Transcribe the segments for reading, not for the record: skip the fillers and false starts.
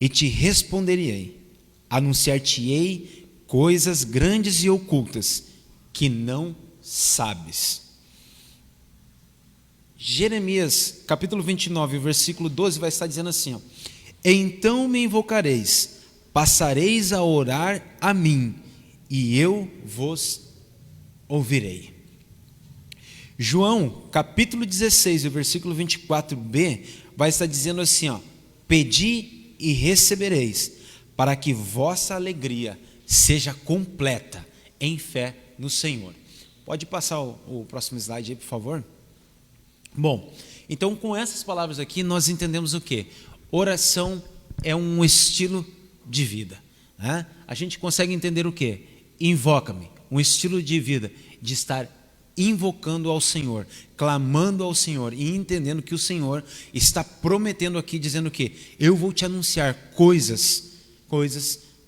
e te responderei, anunciar-te-ei coisas grandes e ocultas que não sabes. Jeremias, capítulo 29, versículo 12, vai estar dizendo assim, ó, então me invocareis, passareis a orar a mim, e eu vos ouvirei. João, capítulo 16, o versículo 24b, vai estar dizendo assim, ó, pedi e recebereis, para que vossa alegria seja completa em fé no Senhor. Pode passar o próximo slide aí, por favor? Bom, então com essas palavras aqui nós entendemos o quê? Oração é um estilo de vida, né? A gente consegue entender o quê? Invoca-me, um estilo de vida, de estar invocando ao Senhor, clamando ao Senhor e entendendo que o Senhor está prometendo aqui, dizendo que eu vou te anunciar coisas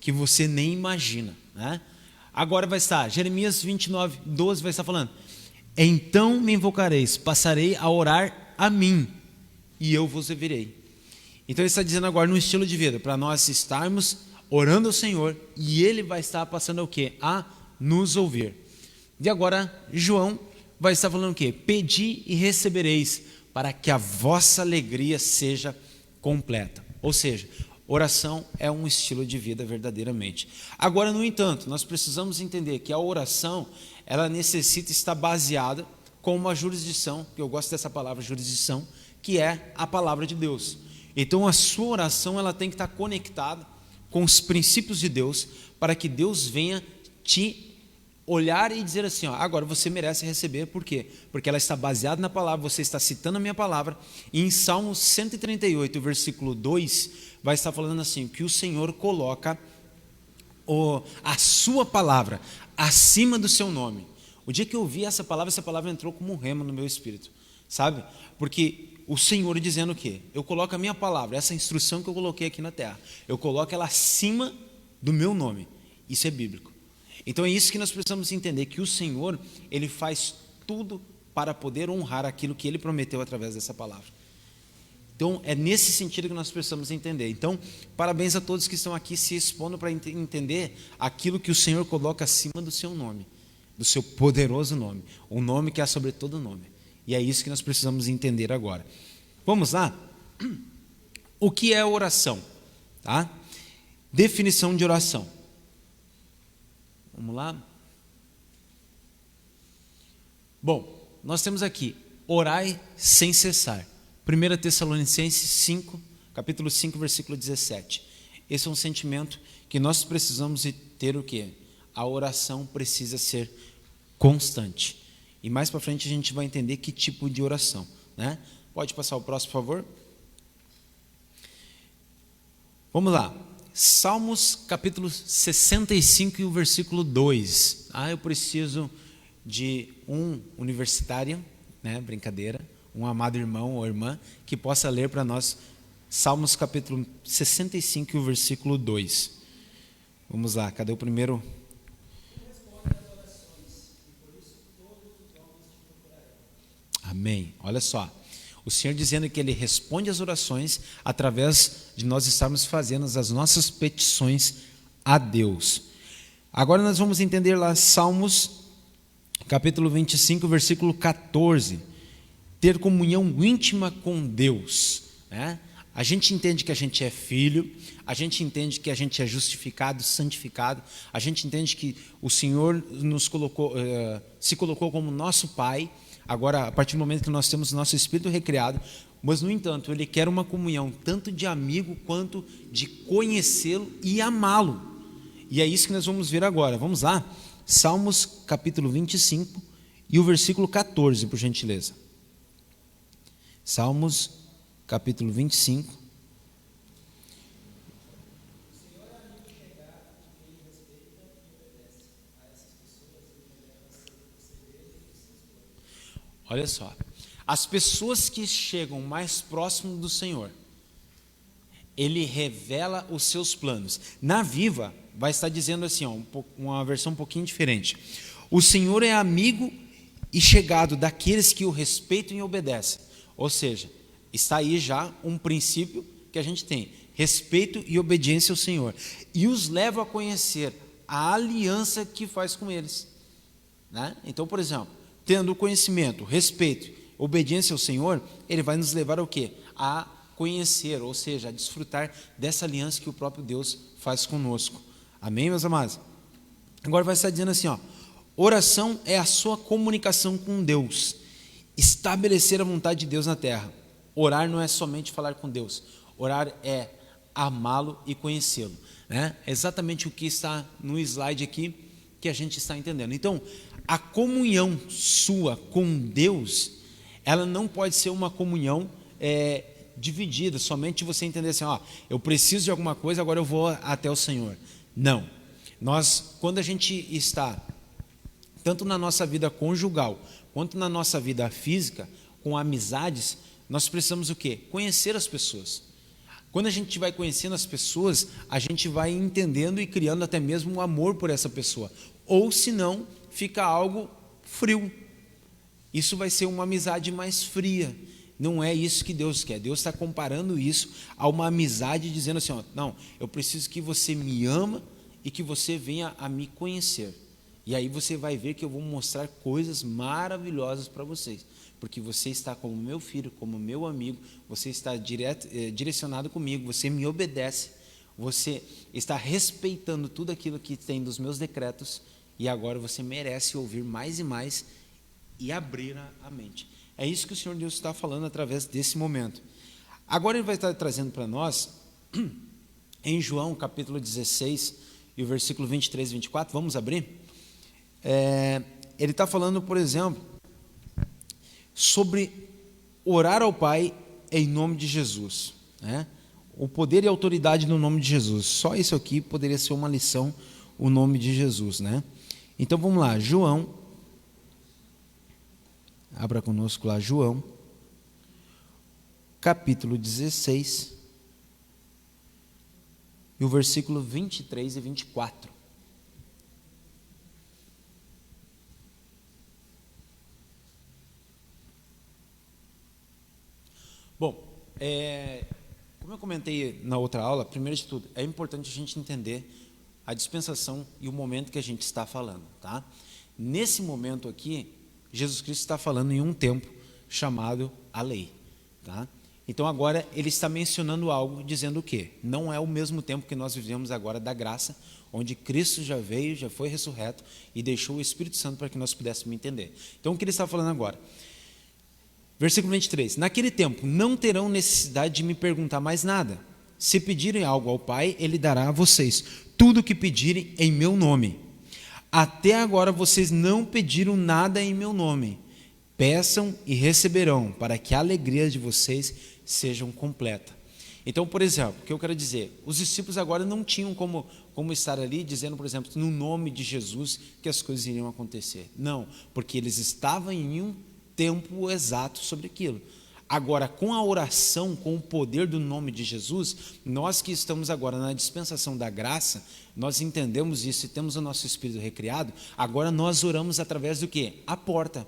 que você nem imagina, né? Agora vai estar, Jeremias 29, 12 vai estar falando, então me invocareis, passarei a orar a mim, e eu vos ouvirei. Então ele está dizendo agora no estilo de vida, para nós estarmos orando ao Senhor, e Ele vai estar passando o quê? A nos ouvir. E agora João vai estar falando o quê? Pedi e recebereis, para que a vossa alegria seja completa. Ou seja, oração é um estilo de vida verdadeiramente. Agora, no entanto, nós precisamos entender que a oração, ela necessita estar baseada com uma jurisdição, que eu gosto dessa palavra jurisdição, que é a palavra de Deus. Então a sua oração, ela tem que estar conectada com os princípios de Deus, para que Deus venha te olhar e dizer assim, ó, agora você merece receber. Por quê? Porque ela está baseada na palavra, você está citando a minha palavra, e em Salmo 138, versículo 2, vai estar falando assim, que o Senhor coloca a sua palavra acima do seu nome. O dia que eu vi essa palavra entrou como um rema no meu espírito, sabe? Porque o Senhor dizendo o quê? Eu coloco a minha palavra, essa instrução que eu coloquei aqui na terra, eu coloco ela acima do meu nome. Isso é bíblico. Então é isso que nós precisamos entender, que o Senhor, Ele faz tudo para poder honrar aquilo que Ele prometeu através dessa palavra. Então é nesse sentido que nós precisamos entender. Então, parabéns a todos que estão aqui se expondo para entender aquilo que o Senhor coloca acima do seu nome, do seu poderoso nome, o nome que é sobre todo nome. E é isso que nós precisamos entender agora. Vamos lá? O que é oração? Tá? Definição de oração. Vamos lá? Bom, nós temos aqui, orai sem cessar. 1 Tessalonicenses 5, capítulo 5, versículo 17. Esse é um sentimento que nós precisamos ter o quê? A oração precisa ser constante. E mais para frente a gente vai entender que tipo de oração, né? Pode passar o próximo, por favor? Vamos lá. Salmos capítulo 65 e o versículo 2. Eu preciso de um universitário, né? Brincadeira. Um amado irmão ou irmã que possa ler para nós Salmos capítulo 65 e o versículo 2. Vamos lá, cadê o primeiro? Amém. Olha só, o Senhor dizendo que Ele responde às orações através de nós estarmos fazendo as nossas petições a Deus. Agora nós vamos entender lá Salmos capítulo 25, versículo 14. Ter comunhão íntima com Deus, né? A gente entende que a gente é filho, a gente entende que a gente é justificado, santificado, a gente entende que o Senhor nos colocou, se colocou como nosso Pai. Agora, a partir do momento que nós temos nosso espírito recriado, mas no entanto, Ele quer uma comunhão tanto de amigo quanto de conhecê-lo e amá-lo. E é isso que nós vamos ver agora. Vamos lá, Salmos capítulo 25 e o versículo 14, por gentileza. Salmos, capítulo 25. Olha só, as pessoas que chegam mais próximo do Senhor, Ele revela os seus planos. Na Viva, vai estar dizendo assim, uma versão um pouquinho diferente. O Senhor é amigo e chegado daqueles que o respeitam e obedecem. Ou seja, está aí já um princípio que a gente tem, respeito e obediência ao Senhor, e os leva a conhecer a aliança que faz com eles, né? Então, por exemplo, tendo o conhecimento, respeito, obediência ao Senhor, ele vai nos levar ao quê? A conhecer, ou seja, a desfrutar dessa aliança que o próprio Deus faz conosco. Amém, meus amados? Agora vai estar dizendo assim, ó, oração é a sua comunicação com Deus, estabelecer a vontade de Deus na terra. Orar não é somente falar com Deus, orar é amá-lo e conhecê-lo, né? É exatamente o que está no slide aqui que a gente está entendendo. Então, a comunhão sua com Deus, ela não pode ser uma comunhão dividida, somente você entender assim, ó, eu preciso de alguma coisa, agora eu vou até o Senhor. Não. Nós, quando a gente está, tanto na nossa vida conjugal, quanto na nossa vida física, com amizades, nós precisamos o quê? Conhecer as pessoas. Quando a gente vai conhecendo as pessoas, a gente vai entendendo e criando até mesmo um amor por essa pessoa. Ou senão, fica algo frio. Isso vai ser uma amizade mais fria. Não é isso que Deus quer. Deus está comparando isso a uma amizade, dizendo assim, ó, não, eu preciso que você me ama e que você venha a me conhecer. E aí você vai ver que eu vou mostrar coisas maravilhosas para vocês. Porque você está como meu filho, como meu amigo, você está direcionado comigo, você me obedece, você está respeitando tudo aquilo que tem dos meus decretos, e agora você merece ouvir mais e mais e abrir a mente. É isso que o Senhor Deus está falando através desse momento. Agora ele vai estar trazendo para nós, em João capítulo 16, e o versículo 23 e 24, vamos abrir? Ele está falando, por exemplo, sobre orar ao Pai em nome de Jesus, né? O poder e autoridade no nome de Jesus. Só isso aqui poderia ser uma lição, o nome de Jesus, né? Então vamos lá, João, abra conosco lá, João, capítulo 16, e o versículo 23 e 24. Bom, como eu comentei na outra aula, primeiro de tudo, é importante a gente entender a dispensação e o momento que a gente está falando, tá? Nesse momento aqui, Jesus Cristo está falando em um tempo chamado a lei, tá? Então agora ele está mencionando algo, dizendo o quê? Não é o mesmo tempo que nós vivemos agora da graça, onde Cristo já veio, já foi ressurreto e deixou o Espírito Santo para que nós pudéssemos entender. Então o que ele está falando agora? Versículo 23, naquele tempo não terão necessidade de me perguntar mais nada. Se pedirem algo ao Pai, Ele dará a vocês tudo o que pedirem em meu nome. Até agora vocês não pediram nada em meu nome. Peçam e receberão, para que a alegria de vocês seja completa. Então, por exemplo, o que eu quero dizer? Os discípulos agora não tinham como estar ali dizendo, por exemplo, no nome de Jesus que as coisas iriam acontecer. Não, porque eles estavam em um tempo exato sobre aquilo. Agora, com a oração, com o poder do nome de Jesus, nós que estamos agora na dispensação da graça, nós entendemos isso e temos o nosso espírito recriado, agora nós oramos através do quê? A porta.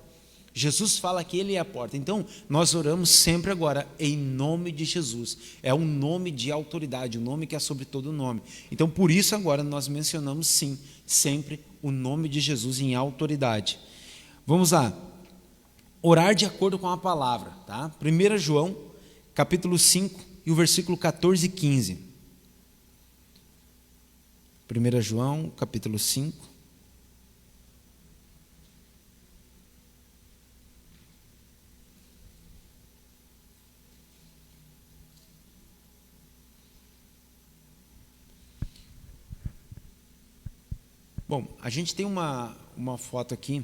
Jesus fala que Ele é a porta, então nós oramos sempre agora em nome de Jesus. É um nome de autoridade, um nome que é sobre todo nome. Então por isso agora nós mencionamos sim, sempre o nome de Jesus em autoridade. Vamos lá. Orar de acordo com a palavra, tá? 1 João, capítulo 5, e o versículo 14 e 15. 1 João, capítulo 5. Bom, a gente tem uma foto aqui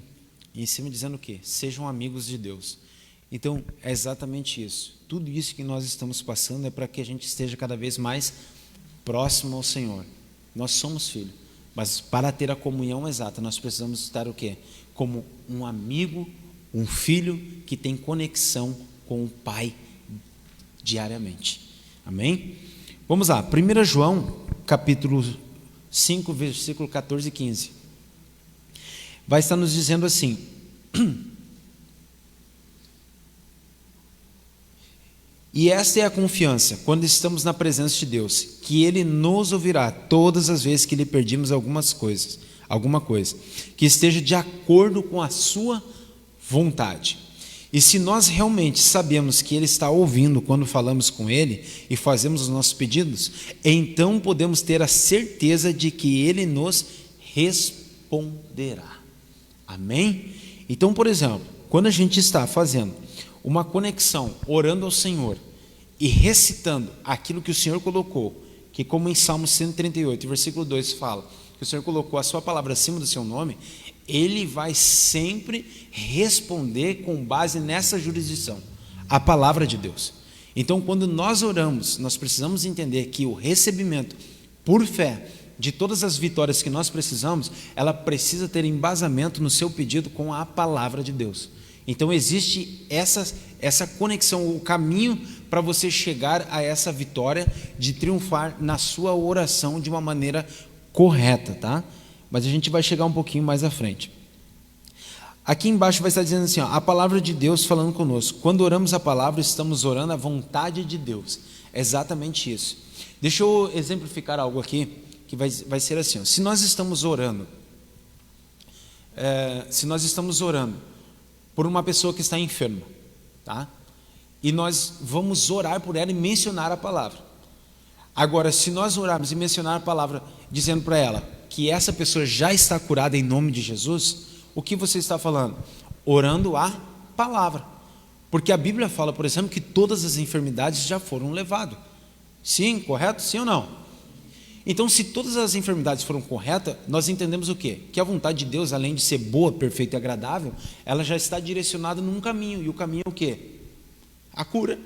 em cima dizendo o quê? Sejam amigos de Deus. Então, é exatamente isso. Tudo isso que nós estamos passando é para que a gente esteja cada vez mais próximo ao Senhor. Nós somos filhos, mas para ter a comunhão exata, nós precisamos estar o quê? Como um amigo, um filho que tem conexão com o Pai diariamente. Amém? Vamos lá, 1 João, capítulo 5, versículo 14 e 15. Vai estar nos dizendo assim: E esta é a confiança, quando estamos na presença de Deus, que Ele nos ouvirá todas as vezes que lhe pedimos alguma coisa, que esteja de acordo com a sua vontade. E se nós realmente sabemos que Ele está ouvindo quando falamos com Ele e fazemos os nossos pedidos, então podemos ter a certeza de que Ele nos responderá. Amém? Então, por exemplo, quando a gente está fazendo uma conexão, orando ao Senhor e recitando aquilo que o Senhor colocou, que como em Salmo 138, versículo 2 fala, que o Senhor colocou a sua palavra acima do seu nome, Ele vai sempre responder com base nessa jurisdição, a palavra de Deus. Então, quando nós oramos, nós precisamos entender que o recebimento por fé de todas as vitórias que nós precisamos, ela precisa ter embasamento no seu pedido com a palavra de Deus. Então existe essa conexão, o caminho para você chegar a essa vitória de triunfar na sua oração de uma maneira correta, tá? Mas a gente vai chegar um pouquinho mais à frente. Aqui embaixo vai estar dizendo assim, ó, a palavra de Deus falando conosco. Quando oramos a palavra, estamos orando a vontade de Deus. É exatamente isso. Deixa eu exemplificar algo aqui, que vai ser assim, ó, se nós estamos orando por uma pessoa que está enferma, tá? E nós vamos orar por ela e mencionar a palavra. Agora, se nós orarmos e mencionar a palavra, dizendo para ela que essa pessoa já está curada em nome de Jesus, o que você está falando? Orando a palavra. Porque a Bíblia fala, por exemplo, que todas as enfermidades já foram levadas. Sim, correto? Sim ou não? Então, se todas as enfermidades foram corretas, nós entendemos o quê? Que a vontade de Deus, além de ser boa, perfeita e agradável, ela já está direcionada num caminho. E o caminho é o quê? A cura.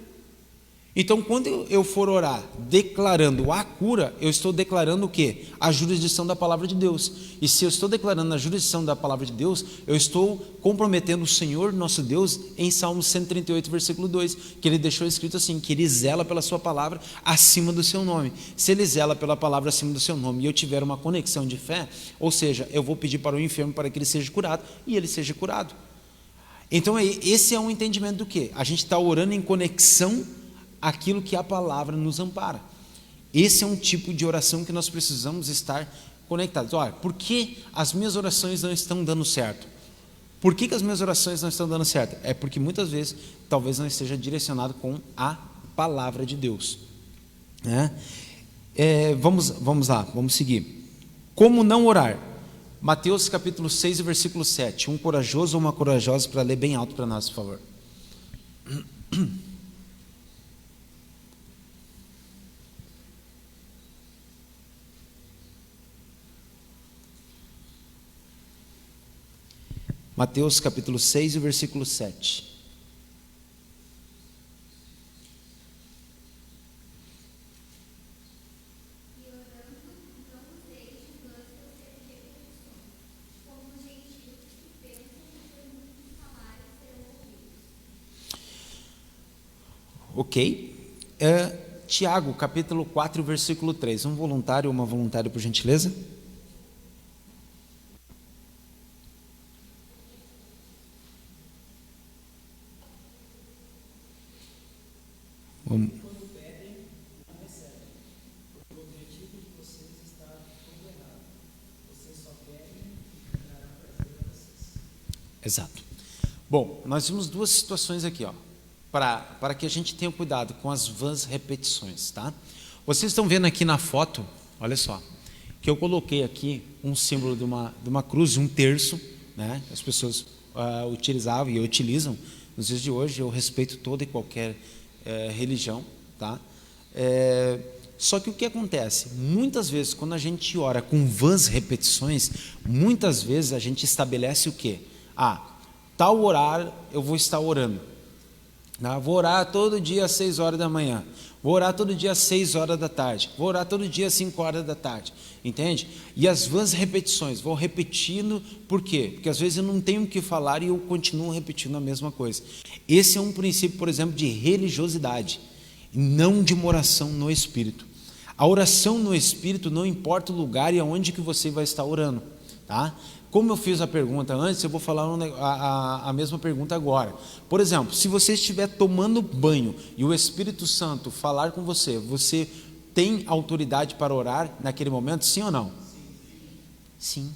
Então, quando eu for orar declarando a cura, eu estou declarando o quê? A jurisdição da palavra de Deus. E se eu estou declarando a jurisdição da palavra de Deus, eu estou comprometendo o Senhor, nosso Deus, em Salmo 138, versículo 2, que Ele deixou escrito assim, que Ele zela pela sua palavra acima do seu nome. Se Ele zela pela palavra acima do seu nome e eu tiver uma conexão de fé, ou seja, eu vou pedir para o enfermo para que ele seja curado, e ele seja curado. Então, esse é um entendimento do quê? A gente está orando em conexão aquilo que a palavra nos ampara. Esse é um tipo de oração que nós precisamos estar conectados. Olha, por que as minhas orações não estão dando certo? Por que as minhas orações não estão dando certo? É porque muitas vezes talvez não esteja direcionado com a palavra de Deus, né? Vamos lá, vamos seguir. Como não orar? Mateus capítulo 6, versículo 7. Um corajoso ou uma corajosa para ler bem alto para nós, por favor. Mateus capítulo 6, versículo 7. Ok. Tiago capítulo 4, versículo 3. Um voluntário ou uma voluntária, por gentileza? Quando pedem, não recebem, porque o objetivo de vocês está todo errado. Vocês só querem e trará prazer a vocês. Exato. Bom, nós vimos duas situações aqui, ó, para que a gente tenha cuidado com as vãs repetições, tá? Vocês estão vendo aqui na foto, olha só, que eu coloquei aqui um símbolo de uma cruz, um terço, né? As pessoas utilizavam e utilizam nos dias de hoje. Eu respeito toda e qualquer religião, tá? Só que o que acontece? Muitas vezes, quando a gente ora com vãs repetições, muitas vezes a gente estabelece o quê? Tal horário eu vou estar orando. Vou orar todo dia às 6 horas da manhã. Vou orar todo dia às 6 horas da tarde. Vou orar todo dia às 5 horas da tarde. Entende? E as vãs repetições, vou repetindo, por quê? Porque às vezes eu não tenho o que falar e eu continuo repetindo a mesma coisa. Esse é um princípio, por exemplo, de religiosidade, não de uma oração no Espírito. A oração no Espírito não importa o lugar e aonde que você vai estar orando. tá? Como eu fiz a pergunta antes, eu vou falar a mesma pergunta agora. Por exemplo, se você estiver tomando banho e o Espírito Santo falar com você, você tem autoridade para orar naquele momento, sim ou não? Sim.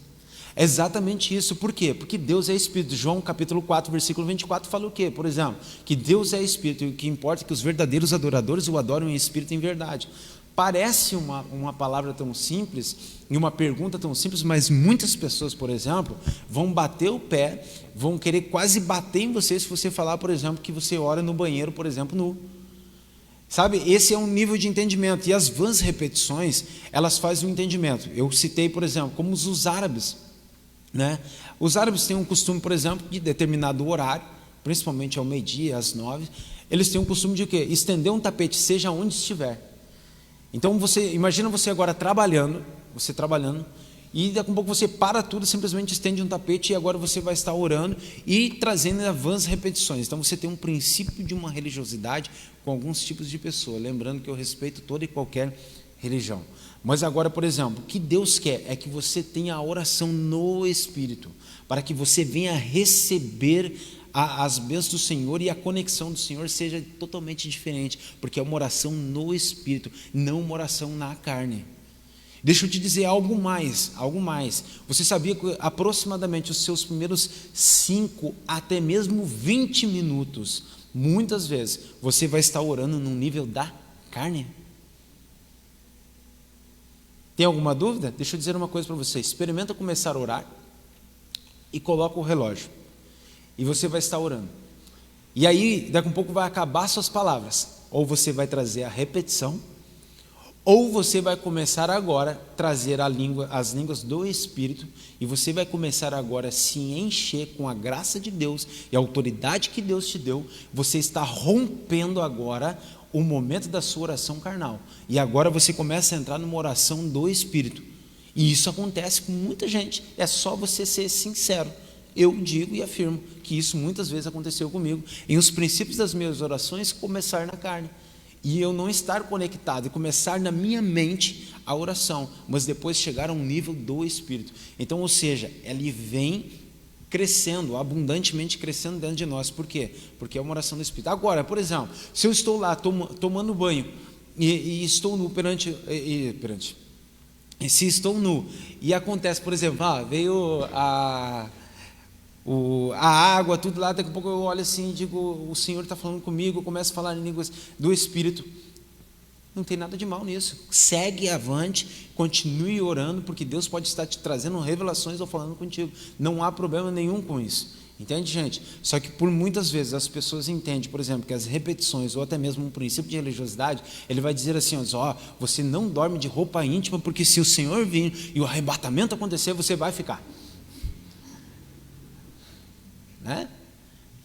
É exatamente isso. Por quê? Porque Deus é Espírito. João capítulo 4, versículo 24 fala o quê? Por exemplo, que Deus é Espírito e o que importa é que os verdadeiros adoradores o adoram em Espírito e em verdade. Parece uma palavra tão simples e uma pergunta tão simples, mas muitas pessoas, por exemplo, vão bater o pé, vão querer quase bater em você se você falar, por exemplo, que você ora no banheiro, por exemplo, nu. Sabe, esse é um nível de entendimento. E as vãs repetições, elas fazem o entendimento. Eu citei, por exemplo, como os árabes, né? Os árabes têm um costume, por exemplo, de determinado horário, principalmente ao meio-dia, às 9, eles têm um costume de quê? Estender um tapete, seja onde estiver. Então imagina você agora trabalhando, e daqui a pouco você para tudo, simplesmente estende um tapete e agora você vai estar orando e trazendo vãs repetições. Então você tem um princípio de uma religiosidade com alguns tipos de pessoa, lembrando que eu respeito toda e qualquer religião. Mas agora, por exemplo, o que Deus quer é que você tenha a oração no Espírito, para que você venha receber as bênçãos do Senhor e a conexão do Senhor seja totalmente diferente, porque é uma oração no Espírito, não uma oração na carne. Deixa eu te dizer algo mais. Você sabia que aproximadamente os seus primeiros 5 até mesmo 20 minutos, muitas vezes, você vai estar orando no nível da carne? Tem alguma dúvida? Deixa eu dizer uma coisa para você. Experimenta começar a orar e coloca o relógio. E você vai estar orando. E aí, daqui a pouco vai acabar suas palavras. Ou você vai trazer a repetição, ou você vai começar agora a trazer as línguas do Espírito, e você vai começar agora a se encher com a graça de Deus e a autoridade que Deus te deu. Você está rompendo agora o momento da sua oração carnal, e agora você começa a entrar numa oração do Espírito, e isso acontece com muita gente. É só você ser sincero. Eu digo e afirmo que isso muitas vezes aconteceu comigo, em os princípios das minhas orações começar na carne, e eu não estar conectado, e começar na minha mente a oração, mas depois chegar a um nível do Espírito. Então, ou seja, ele vem crescendo, abundantemente crescendo dentro de nós. Por quê? Porque é uma oração do Espírito. Agora, por exemplo, se eu estou lá tomando banho e estou nu se estou nu e acontece, por exemplo, veio a água, tudo lá, daqui a pouco eu olho assim e digo, o Senhor está falando comigo, eu começo a falar em línguas do Espírito. Não tem nada de mal nisso. Segue avante, continue orando, porque Deus pode estar te trazendo revelações ou falando contigo. Não há problema nenhum com isso. Entende, gente? Só que por muitas vezes as pessoas entendem, por exemplo, que as repetições ou até mesmo um princípio de religiosidade, ele vai dizer assim, você não dorme de roupa íntima, porque se o Senhor vir e o arrebatamento acontecer, você vai ficar. Né?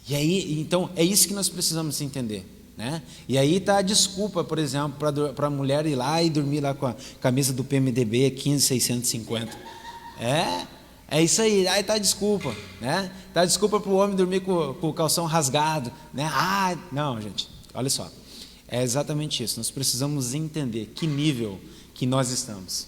E aí, então, é isso que nós precisamos entender, né? E aí está a desculpa, por exemplo, para a mulher ir lá e dormir lá com a camisa do PMDB 15.650. É isso aí está a desculpa, né? Está a desculpa para o homem dormir com o calção rasgado, né? Não, gente, olha só, é exatamente isso. Nós precisamos entender que nível que nós estamos.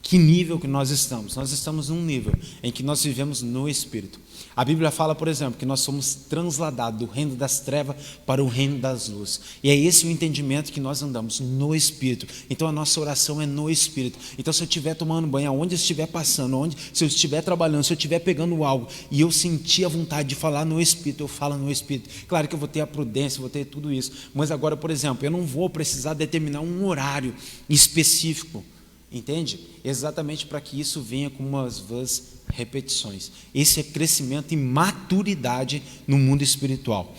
Que nível que nós estamos? Nós estamos num nível em que nós vivemos no Espírito. A Bíblia fala, por exemplo, que nós somos transladados do reino das trevas para o reino das luzes. E é esse o entendimento que nós andamos, no Espírito. Então a nossa oração é no Espírito. Então se eu estiver tomando banho, aonde eu estiver passando, se eu estiver trabalhando, se eu estiver pegando algo e eu sentir a vontade de falar no Espírito, eu falo no Espírito. Claro que eu vou ter a prudência, vou ter tudo isso. Mas agora, por exemplo, eu não vou precisar determinar um horário específico. Entende? Exatamente para que isso venha com umas vãs repetições. Esse é crescimento e maturidade no mundo espiritual.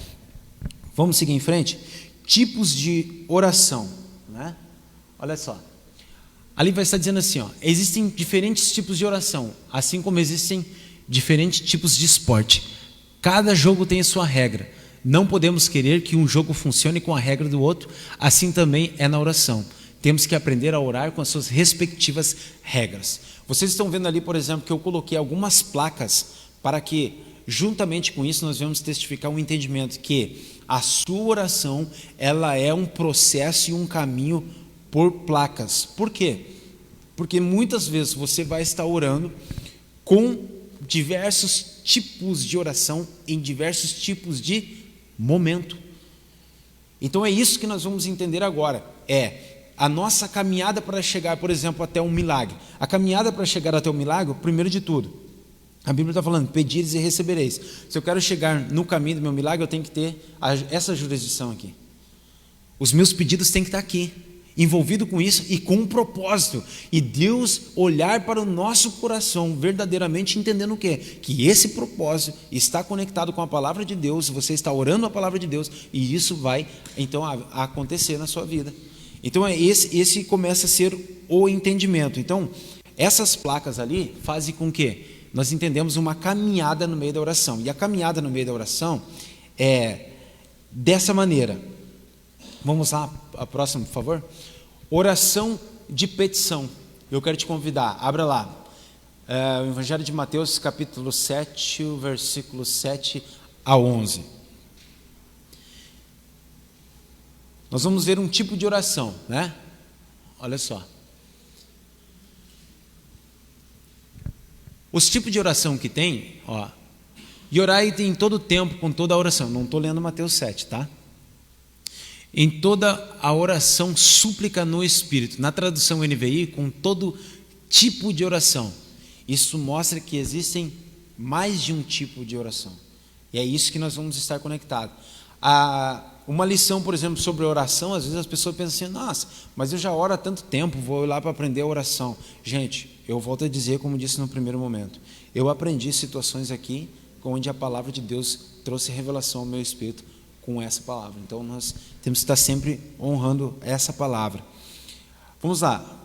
Vamos seguir em frente? Tipos de oração, né? Olha só. Ali vai estar dizendo assim, existem diferentes tipos de oração, assim como existem diferentes tipos de esporte. Cada jogo tem a sua regra. Não podemos querer que um jogo funcione com a regra do outro, assim também é na oração. Temos que aprender a orar com as suas respectivas regras. Vocês estão vendo ali, por exemplo, que eu coloquei algumas placas para que, juntamente com isso, nós vamos testificar um entendimento que a sua oração, ela é um processo e um caminho por placas. Por quê? Porque muitas vezes você vai estar orando com diversos tipos de oração em diversos tipos de momento. Então é isso que nós vamos entender agora, a nossa caminhada para chegar, por exemplo, até um milagre. A caminhada para chegar até o milagre, primeiro de tudo, a Bíblia está falando, pedires e recebereis. Se eu quero chegar no caminho do meu milagre, eu tenho que ter essa jurisdição aqui. Os meus pedidos têm que estar aqui, envolvido com isso e com um propósito. E Deus olhar para o nosso coração, verdadeiramente entendendo o quê? Que esse propósito está conectado com a palavra de Deus, você está orando a palavra de Deus, e isso vai, então, a acontecer na sua vida. Então, esse começa a ser o entendimento. Então, essas placas ali fazem com que nós entendemos uma caminhada no meio da oração. E a caminhada no meio da oração é dessa maneira. Vamos lá, a próxima, por favor. Oração de petição. Eu quero te convidar, abra lá. O Evangelho de Mateus, capítulo 7, versículo 7 a 11. Nós vamos ver um tipo de oração, né? Olha só. Os tipos de oração que tem, e orai em todo tempo, com toda a oração. Não estou lendo Mateus 7, tá? Em toda a oração, súplica no Espírito. Na tradução NVI, com todo tipo de oração. Isso mostra que existem mais de um tipo de oração. E é isso que nós vamos estar conectados. Uma lição, por exemplo, sobre oração, às vezes as pessoas pensam assim, nossa, mas eu já oro há tanto tempo, vou lá para aprender a oração. Gente, eu volto a dizer, como disse no primeiro momento, eu aprendi situações aqui, onde a palavra de Deus trouxe revelação ao meu espírito com essa palavra. Então nós temos que estar sempre honrando essa palavra. Vamos lá.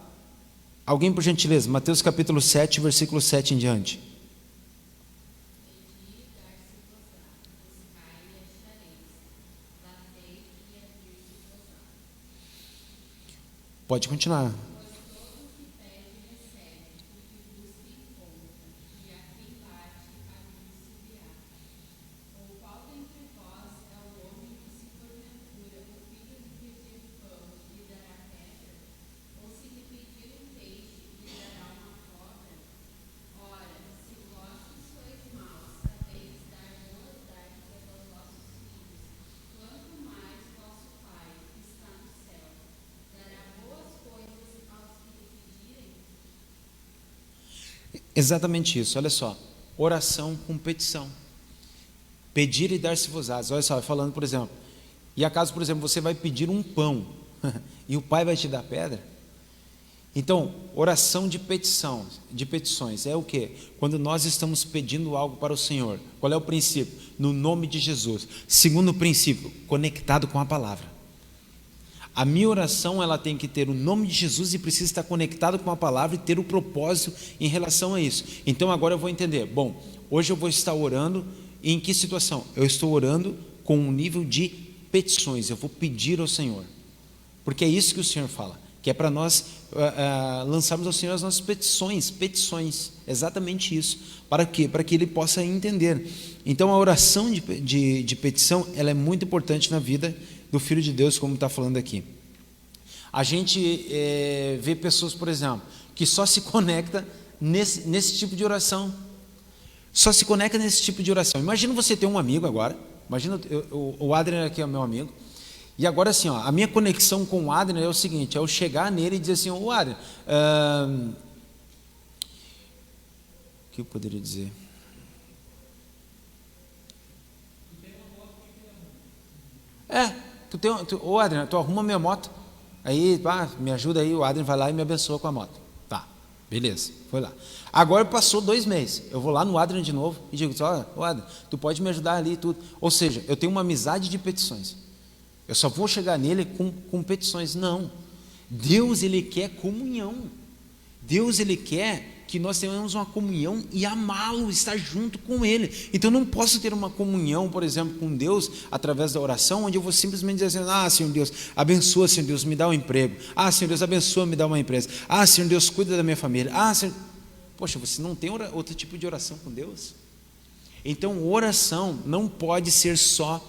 Alguém, por gentileza, Mateus capítulo 7, versículo 7 em diante. Pode continuar. Exatamente isso, olha só, oração com petição, pedir e dar-se-vos-ás. Olha só, falando, por exemplo, e acaso, por exemplo, você vai pedir um pão e o pai vai te dar pedra? Então, oração de petições, é o que? Quando nós estamos pedindo algo para o Senhor. Qual é o princípio? No nome de Jesus. Segundo princípio, conectado com a palavra. A minha oração, ela tem que ter o nome de Jesus e precisa estar conectado com a palavra e ter o propósito em relação a isso. Então agora eu vou entender, bom, hoje eu vou estar orando em que situação? Eu estou orando com um nível de petições, eu vou pedir ao Senhor, porque é isso que o Senhor fala, que é para nós lançarmos ao Senhor as nossas petições, exatamente isso, para quê? Para que Ele possa entender. Então a oração de petição, ela é muito importante na vida do Filho de Deus, como está falando aqui. A gente vê pessoas, por exemplo, que só se conecta nesse tipo de oração. Só se conecta nesse tipo de oração. Imagina você ter um amigo agora. Imagina, o Adrian aqui é meu amigo. E agora assim, a minha conexão com o Adrian é o seguinte, é eu chegar nele e dizer assim, ô Adrian, o que eu poderia dizer? Ô Adrian, tu arruma minha moto, aí me ajuda aí, o Adrian vai lá e me abençoa com a moto. Tá, beleza, foi lá. Agora passou 2 meses, eu vou lá no Adrian de novo e digo, ô Adrian, tu pode me ajudar ali e tudo. Ou seja, eu tenho uma amizade de petições. Eu só vou chegar nele com petições. Não, Deus, Ele quer comunhão. Deus, Ele quer que nós tenhamos uma comunhão e amá-lo, estar junto com Ele. Então eu não posso ter uma comunhão, por exemplo, com Deus, através da oração, onde eu vou simplesmente dizer assim, Senhor Deus, abençoa, Senhor Deus, me dá um emprego. Senhor Deus, abençoa, me dá uma empresa. Senhor Deus, cuida da minha família. Senhor... Poxa, você não tem outro tipo de oração com Deus? Então oração não pode ser só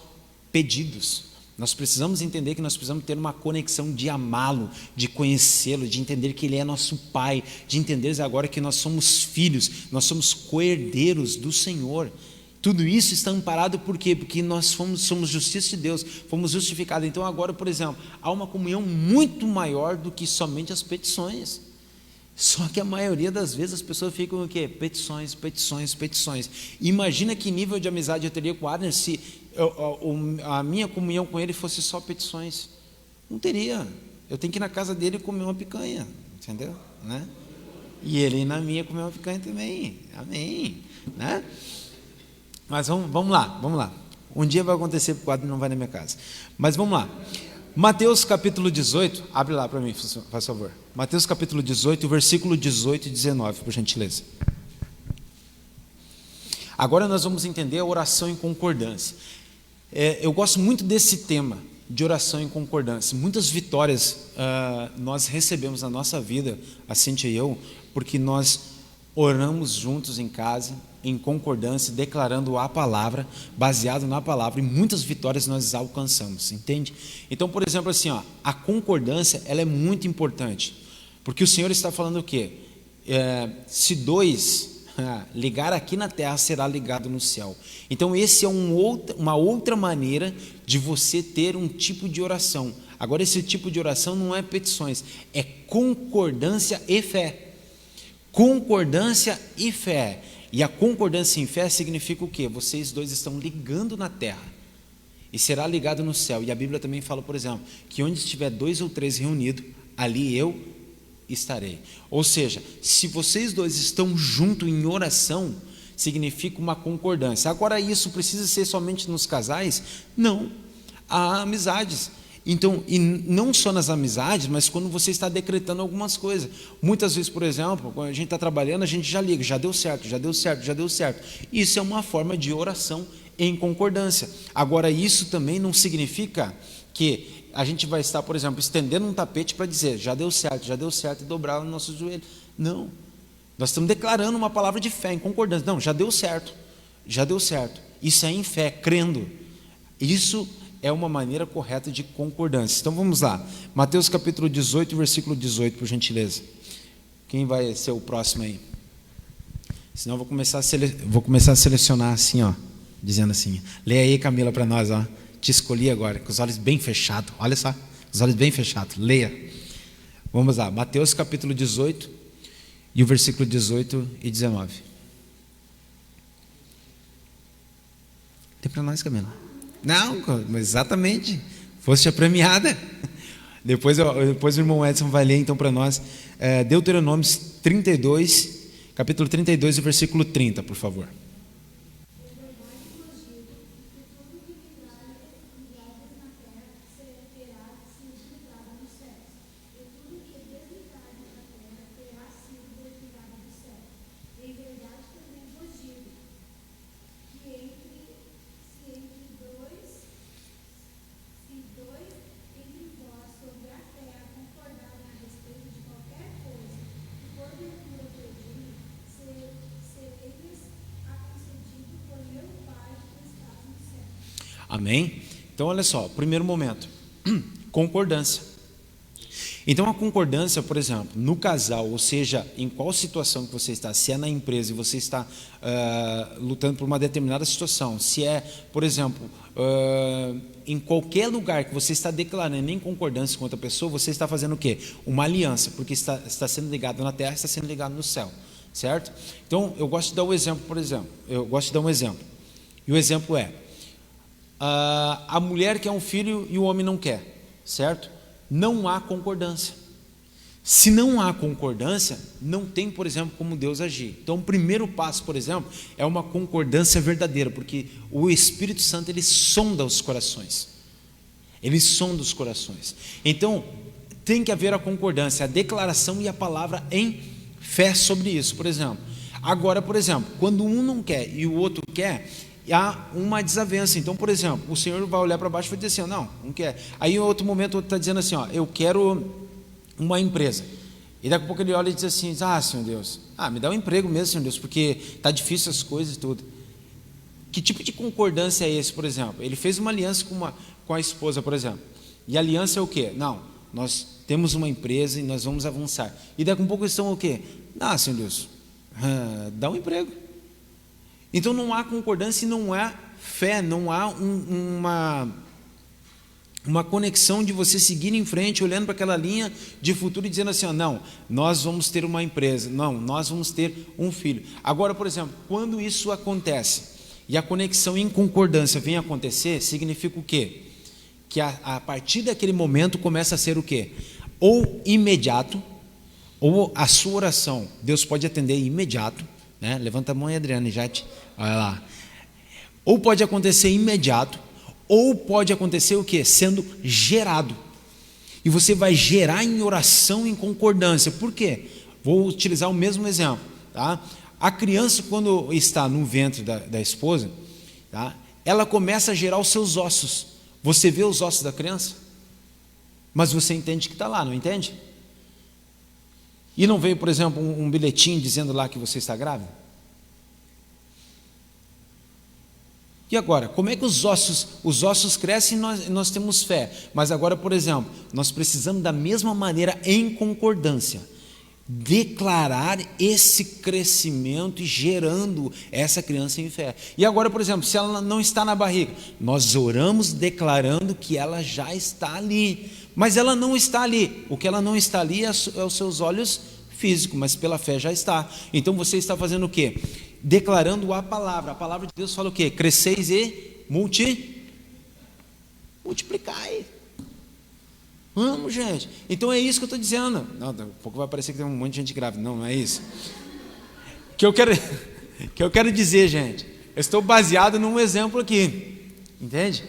pedidos. Nós precisamos entender que nós precisamos ter uma conexão de amá-lo, de conhecê-lo, de entender que ele é nosso Pai, de entender agora que nós somos filhos, nós somos co-herdeiros do Senhor. Tudo isso está amparado por quê? Porque nós somos justiça de Deus, fomos justificados. Então agora, por exemplo, há uma comunhão muito maior do que somente as petições. Só que a maioria das vezes as pessoas ficam o quê? Petições, petições, petições. Imagina que nível de amizade eu teria com o Adner se a minha comunhão com ele fosse só petições. Não teria. Eu tenho que ir na casa dele comer uma picanha, entendeu? Né? E ele ir na minha comer uma picanha também. Amém. Né? Mas vamos lá. Um dia vai acontecer porque o Adner não vai na minha casa. Mas vamos lá. Mateus capítulo 18, abre lá para mim, por favor. Mateus capítulo 18, versículo 18 e 19, por gentileza. Agora nós vamos entender a oração em concordância. Eu gosto muito desse tema, de oração em concordância. Muitas vitórias nós recebemos na nossa vida, a Cíntia e eu, porque nós oramos juntos em casa, em concordância, declarando a palavra, baseado na palavra, e muitas vitórias nós alcançamos, entende? Então, por exemplo, assim, a concordância, ela é muito importante, porque o Senhor está falando o quê? Se dois ligar aqui na terra, será ligado no céu. Então, esse é uma outra maneira de você ter um tipo de oração. Agora, esse tipo de oração não é petições, é concordância e fé. Concordância e fé. E a concordância em fé significa o quê? Vocês dois estão ligando na terra e será ligado no céu. E a Bíblia também fala, por exemplo, que onde estiver 2 ou 3 reunidos, ali eu estarei. Ou seja, se vocês dois estão juntos em oração, significa uma concordância. Agora, isso precisa ser somente nos casais? Não. Há amizades. Então, e não só nas amizades, mas quando você está decretando algumas coisas. Muitas vezes, por exemplo, quando a gente está trabalhando, a gente já liga, já deu certo, já deu certo, já deu certo. Isso é uma forma de oração em concordância. Agora, isso também não significa que a gente vai estar, por exemplo, estendendo um tapete para dizer, já deu certo, e dobrar o nosso joelho. Não. Nós estamos declarando uma palavra de fé, em concordância. Não, já deu certo, já deu certo. Isso é em fé, crendo. Isso é uma maneira correta de concordância. Então vamos lá, Mateus capítulo 18, versículo 18, por gentileza. Quem vai ser o próximo aí? Senão eu vou começar a selecionar assim, dizendo assim, leia aí, Camila, para nós, te escolhi agora, com os olhos bem fechados, olha só, os olhos bem fechados, leia. Vamos lá, Mateus capítulo 18, e o versículo 18 e 19. Tem para nós, Camila? Não, exatamente, foste a premiada. Depois o irmão Edson vai ler então para nós, Deuteronômio 32, capítulo 32 e versículo 30, por favor. Amém? Então olha só, primeiro momento, concordância. Então a concordância, por exemplo, no casal, ou seja, em qual situação que você está, se é na empresa e você está lutando por uma determinada situação, se é, por exemplo, em qualquer lugar que você está declarando em concordância com outra pessoa, você está fazendo o quê? Uma aliança, porque está sendo ligado na terra, está sendo ligado no céu, certo? Então eu gosto de dar um exemplo, e o exemplo é, a mulher quer um filho e o homem não quer, certo? Não há concordância. Se não há concordância, não tem, por exemplo, como Deus agir. Então, o primeiro passo, por exemplo, é uma concordância verdadeira, porque o Espírito Santo, ele sonda os corações. Ele sonda os corações. Então, tem que haver a concordância, a declaração e a palavra em fé sobre isso, por exemplo. Agora, por exemplo, quando um não quer e o outro quer, há uma desavença. Então, por exemplo, o Senhor vai olhar para baixo e vai dizer assim, não quer. Aí em outro momento o outro está dizendo assim, eu quero uma empresa. E daqui a pouco ele olha e diz assim, Senhor Deus, me dá um emprego mesmo, Senhor Deus, porque está difícil as coisas e tudo. Que tipo de concordância é esse, por exemplo? Ele fez uma aliança com a esposa, por exemplo. E a aliança é o quê? Não, nós temos uma empresa e nós vamos avançar. E daqui a um pouco eles estão o quê? Ah, Senhor Deus, dá um emprego. Então não há concordância e não há fé, não há uma conexão de você seguir em frente, olhando para aquela linha de futuro e dizendo assim, não, nós vamos ter uma empresa, não, nós vamos ter um filho. Agora, por exemplo, quando isso acontece e a conexão em concordância vem acontecer, significa o quê? Que a partir daquele momento começa a ser o quê? Ou imediato, ou a sua oração, Deus pode atender imediato, né? Levanta a mão aí, Adriane, olha lá. Ou pode acontecer imediato, ou pode acontecer o quê? Sendo gerado. E você vai gerar em oração, em concordância. Por quê? Vou utilizar o mesmo exemplo. Tá? A criança, quando está no ventre da esposa, tá? Ela começa a gerar os seus ossos. Você vê os ossos da criança? Mas você entende que está lá, não entende? E não veio, por exemplo, um bilhetinho dizendo lá que você está grávida? E agora, como é que os ossos crescem e nós temos fé? Mas agora, por exemplo, nós precisamos da mesma maneira, em concordância, declarar esse crescimento e gerando essa criança em fé. E agora, por exemplo, se ela não está na barriga, nós oramos declarando que ela já está ali, mas ela não está ali. O que ela não está ali é os seus olhos físicos, mas pela fé já está. Então você está fazendo o quê? Declarando a palavra de Deus fala o quê? Cresceis e multiplicai. Vamos, gente. Então é isso que eu estou dizendo. Não, daqui a pouco vai parecer que tem um monte de gente grávida. Não é isso. Que eu quero dizer, gente. Eu estou baseado num exemplo aqui. Entende?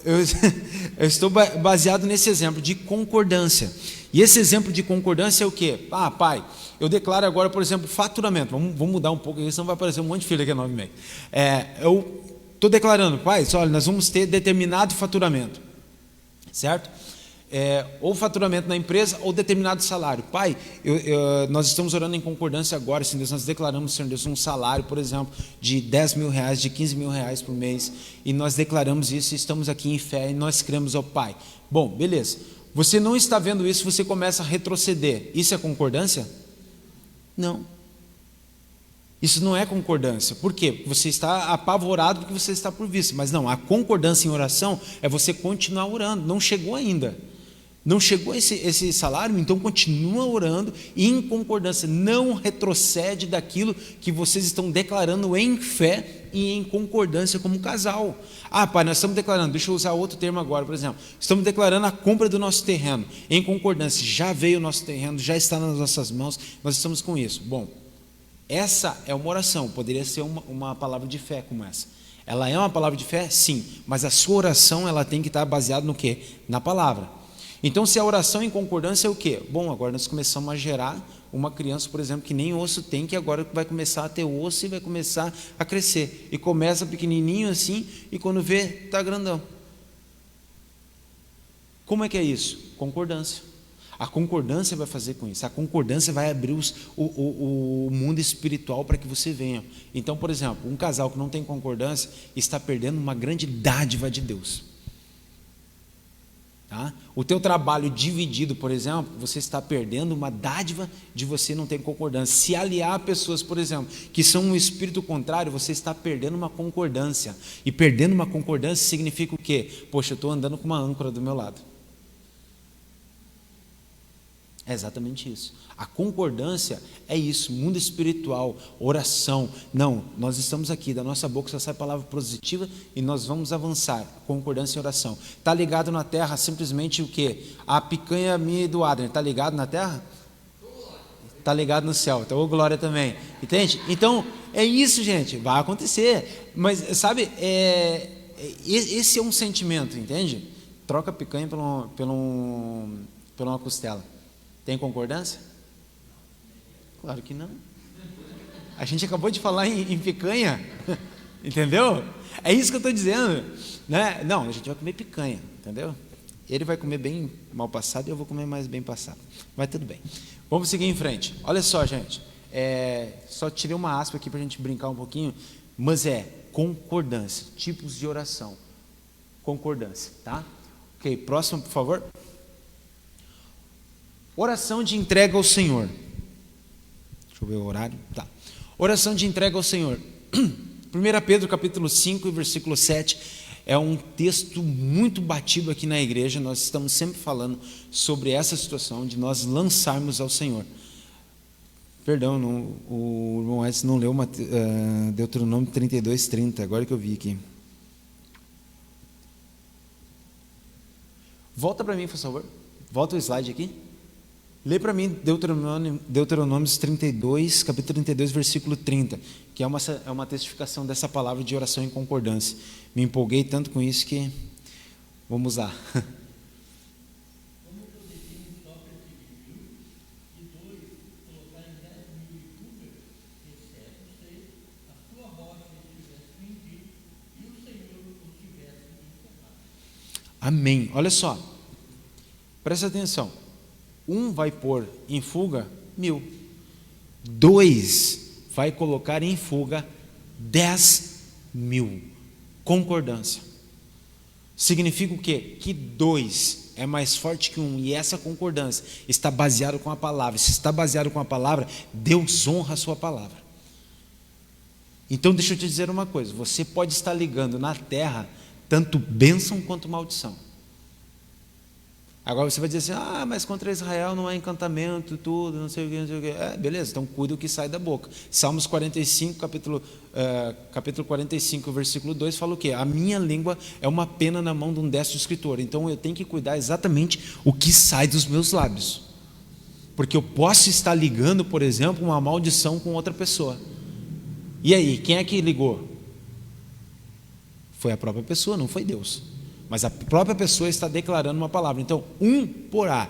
Eu estou baseado nesse exemplo de concordância. E esse exemplo de concordância é o quê? Ah, pai, eu declaro agora, por exemplo, faturamento. Vamos mudar um pouco, senão vai aparecer um monte de filho aqui 9,5. Eu estou declarando, pai, olha, nós vamos ter determinado faturamento, certo? Ou faturamento na empresa, ou determinado salário. Pai, nós estamos orando em concordância agora, Senhor Deus, nós declaramos, Senhor Deus, um salário, por exemplo, de 10 mil reais, de 15 mil reais por mês, e nós declaramos isso, e estamos aqui em fé, e nós cremos ao Pai. Bom, beleza. Você não está vendo isso, você começa a retroceder. Isso é concordância? Não. Isso não é concordância. Por quê? Você está apavorado porque você está por vista. Mas não, a concordância em oração é você continuar orando. Não chegou ainda. Não chegou esse salário, então continua orando em concordância. Não retrocede daquilo que vocês estão declarando em fé e em concordância como casal. Ah, pai, nós estamos declarando, deixa eu usar outro termo agora, por exemplo. Estamos declarando a compra do nosso terreno em concordância. Já veio o nosso terreno, já está nas nossas mãos, nós estamos com isso. Bom, essa é uma oração, poderia ser uma palavra de fé como essa. Ela é uma palavra de fé? Sim, mas a sua oração ela tem que estar baseada no quê? Na palavra. Então, se a oração em concordância é o quê? Bom, agora nós começamos a gerar uma criança, por exemplo, que nem osso tem, que agora vai começar a ter osso e vai começar a crescer. E começa pequenininho assim, e quando vê, está grandão. Como é que é isso? Concordância. A concordância vai fazer com isso. A concordância vai abrir o mundo espiritual para que você venha. Então, por exemplo, um casal que não tem concordância está perdendo uma grande dádiva de Deus. Tá? O teu trabalho dividido, por exemplo, você está perdendo uma dádiva de você não ter concordância. Se aliar a pessoas, por exemplo, que são um espírito contrário, você está perdendo uma concordância. E perdendo uma concordância significa o quê? Poxa, eu estou andando com uma âncora do meu lado. É exatamente isso. A concordância é isso, mundo espiritual, oração. Não, nós estamos aqui, da nossa boca só sai palavra positiva e nós vamos avançar. Concordância e oração. Está ligado na terra simplesmente o quê? A picanha minha e do Adrian, está ligado na terra? Está ligado no céu, então glória também. Entende? Então, é isso, gente, vai acontecer. Mas, sabe, esse é um sentimento, entende? Troca a picanha por uma costela. Tem concordância? Claro que não. A gente acabou de falar em picanha, entendeu? É isso que eu estou dizendo, né? Não, a gente vai comer picanha, entendeu? Ele vai comer bem mal passado e eu vou comer mais bem passado. Mas tudo bem. Vamos seguir em frente. Olha só, gente. Só tirei uma aspa aqui para a gente brincar um pouquinho. mas é concordância, tipos de oração, concordância, tá? Ok, próximo, por favor. Oração de entrega ao Senhor. Deixa eu ver o horário, tá. Oração de entrega ao Senhor. 1 Pedro capítulo 5 e versículo 7 é um texto muito batido aqui na igreja. Nós estamos sempre falando sobre essa situação de nós lançarmos ao Senhor. Perdão, o irmão Edson não leu Deuteronômio 32:30, agora que eu vi aqui. Volta para mim, por favor. Volta o slide aqui. Lê para mim Deuteronômio 32, capítulo 32, versículo 30, que é uma testificação dessa palavra de oração em concordância. Me empolguei tanto com isso que vamos lá. Amém. Olha só, presta atenção. 1 vai pôr em fuga 1000. 2 vai colocar em fuga 10.000. Concordância. Significa o quê? Que 2 é mais forte que 1. E essa concordância está baseada com a palavra. Se está baseado com a palavra, Deus honra a sua palavra. Então deixa eu te dizer uma coisa. Você pode estar ligando na terra tanto bênção quanto maldição. Agora você vai dizer assim, mas contra Israel não há encantamento, tudo, não sei o que, não sei o que. Beleza, então cuida o que sai da boca. Salmos 45, capítulo 45, versículo 2, fala o quê? A minha língua é uma pena na mão de um destro escritor, então eu tenho que cuidar exatamente o que sai dos meus lábios. Porque eu posso estar ligando, por exemplo, uma maldição com outra pessoa. E aí, quem é que ligou? Foi a própria pessoa, não foi Deus. Mas a própria pessoa está declarando uma palavra. Então, 1 porá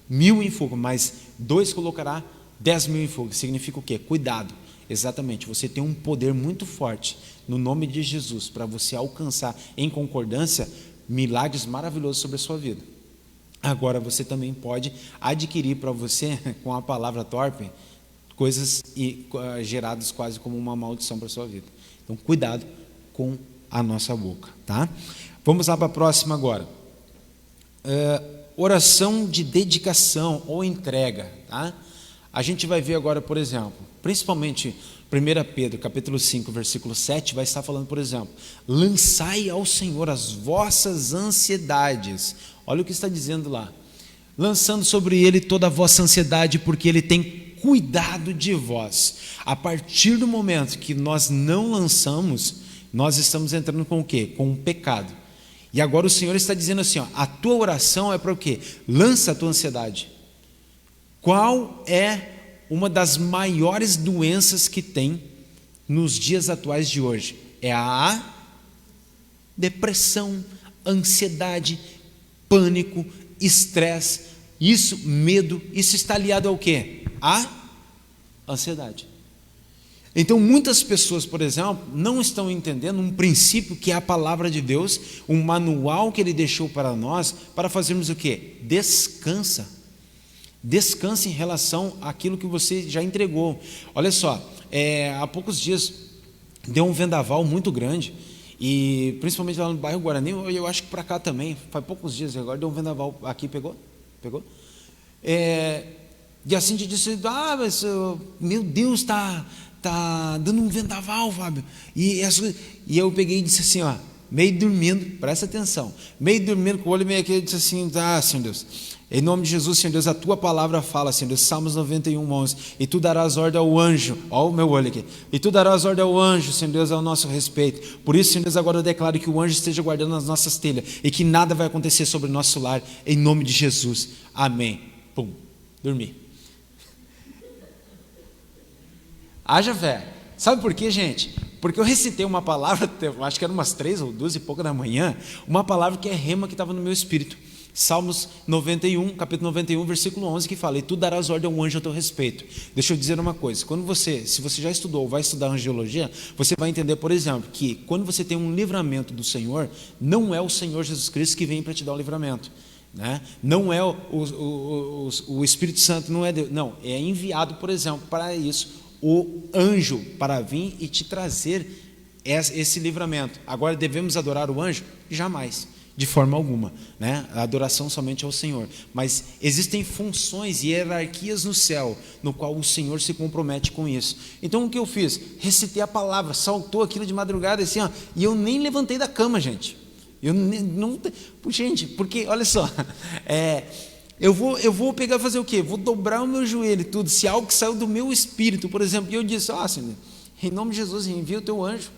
1000 em fuga, mas 2 colocará 10.000 em fuga. Significa o quê? Cuidado. Exatamente. Você tem um poder muito forte no nome de Jesus para você alcançar em concordância milagres maravilhosos sobre a sua vida. Agora, você também pode adquirir para você, com a palavra torpe, coisas geradas quase como uma maldição para a sua vida. Então, cuidado com a nossa boca, tá? Vamos lá para a próxima agora. Oração de dedicação ou entrega, tá? A gente vai ver agora, por exemplo, principalmente 1 Pedro, capítulo 5, versículo 7, vai estar falando, por exemplo, lançai ao Senhor as vossas ansiedades. Olha o que está dizendo lá. Lançando sobre Ele toda a vossa ansiedade, porque Ele tem cuidado de vós. A partir do momento que nós não lançamos, nós estamos entrando com o quê? Com o pecado. E agora o Senhor está dizendo assim, a tua oração é para o quê? Lança a tua ansiedade. Qual é uma das maiores doenças que tem nos dias atuais de hoje? É a depressão, ansiedade, pânico, estresse, medo, isso está aliado ao quê? A ansiedade. Então muitas pessoas, por exemplo, não estão entendendo um princípio que é a palavra de Deus, um manual que Ele deixou para nós, para fazermos o quê? Descansa em relação àquilo que você já entregou. Olha só, há poucos dias deu um vendaval muito grande, e principalmente lá no bairro Guarani, eu acho que para cá também, faz poucos dias agora, deu um vendaval aqui, pegou? E assim te disse, mas meu Deus, está dando um vendaval, Fábio. E eu peguei e disse assim, meio dormindo, presta atenção, meio dormindo, com o olho meio aqui, eu disse assim, Senhor Deus, em nome de Jesus, Senhor Deus, a tua palavra fala, Senhor Deus, Salmos 91:11, e tu darás ordem ao anjo, olha o meu olho aqui, e tu darás ordem ao anjo, Senhor Deus, ao nosso respeito. Por isso, Senhor Deus, agora eu declaro que o anjo esteja guardando as nossas telhas, e que nada vai acontecer sobre o nosso lar, em nome de Jesus, amém. Pum, dormi. Haja fé. Sabe por quê, gente? Porque eu recitei uma palavra, acho que era umas 3 ou 2 e pouca da manhã, uma palavra que é rema, que estava no meu espírito. Salmos 91, capítulo 91, versículo 11, que fala, e tu darás ordem ao anjo a teu respeito. Deixa eu dizer uma coisa, se você já estudou ou vai estudar angiologia, você vai entender, por exemplo, que quando você tem um livramento do Senhor, não é o Senhor Jesus Cristo que vem para te dar o livramento. Né? Não é o Espírito Santo, não é Deus, não, é enviado, por exemplo, para isso, o anjo para vir e te trazer esse livramento. Agora, devemos adorar o anjo? Jamais, de forma alguma, né? A adoração somente ao Senhor. Mas existem funções e hierarquias no céu, no qual o Senhor se compromete com isso. Então, o que eu fiz? Recitei a palavra, saltou aquilo de madrugada, assim, ó, e eu nem levantei da cama, gente. Eu não, gente, porque, olha só, eu vou pegar e fazer o quê? Vou dobrar o meu joelho e tudo, se algo que saiu do meu espírito, por exemplo, e eu disse, Senhor, em nome de Jesus, envia o teu anjo.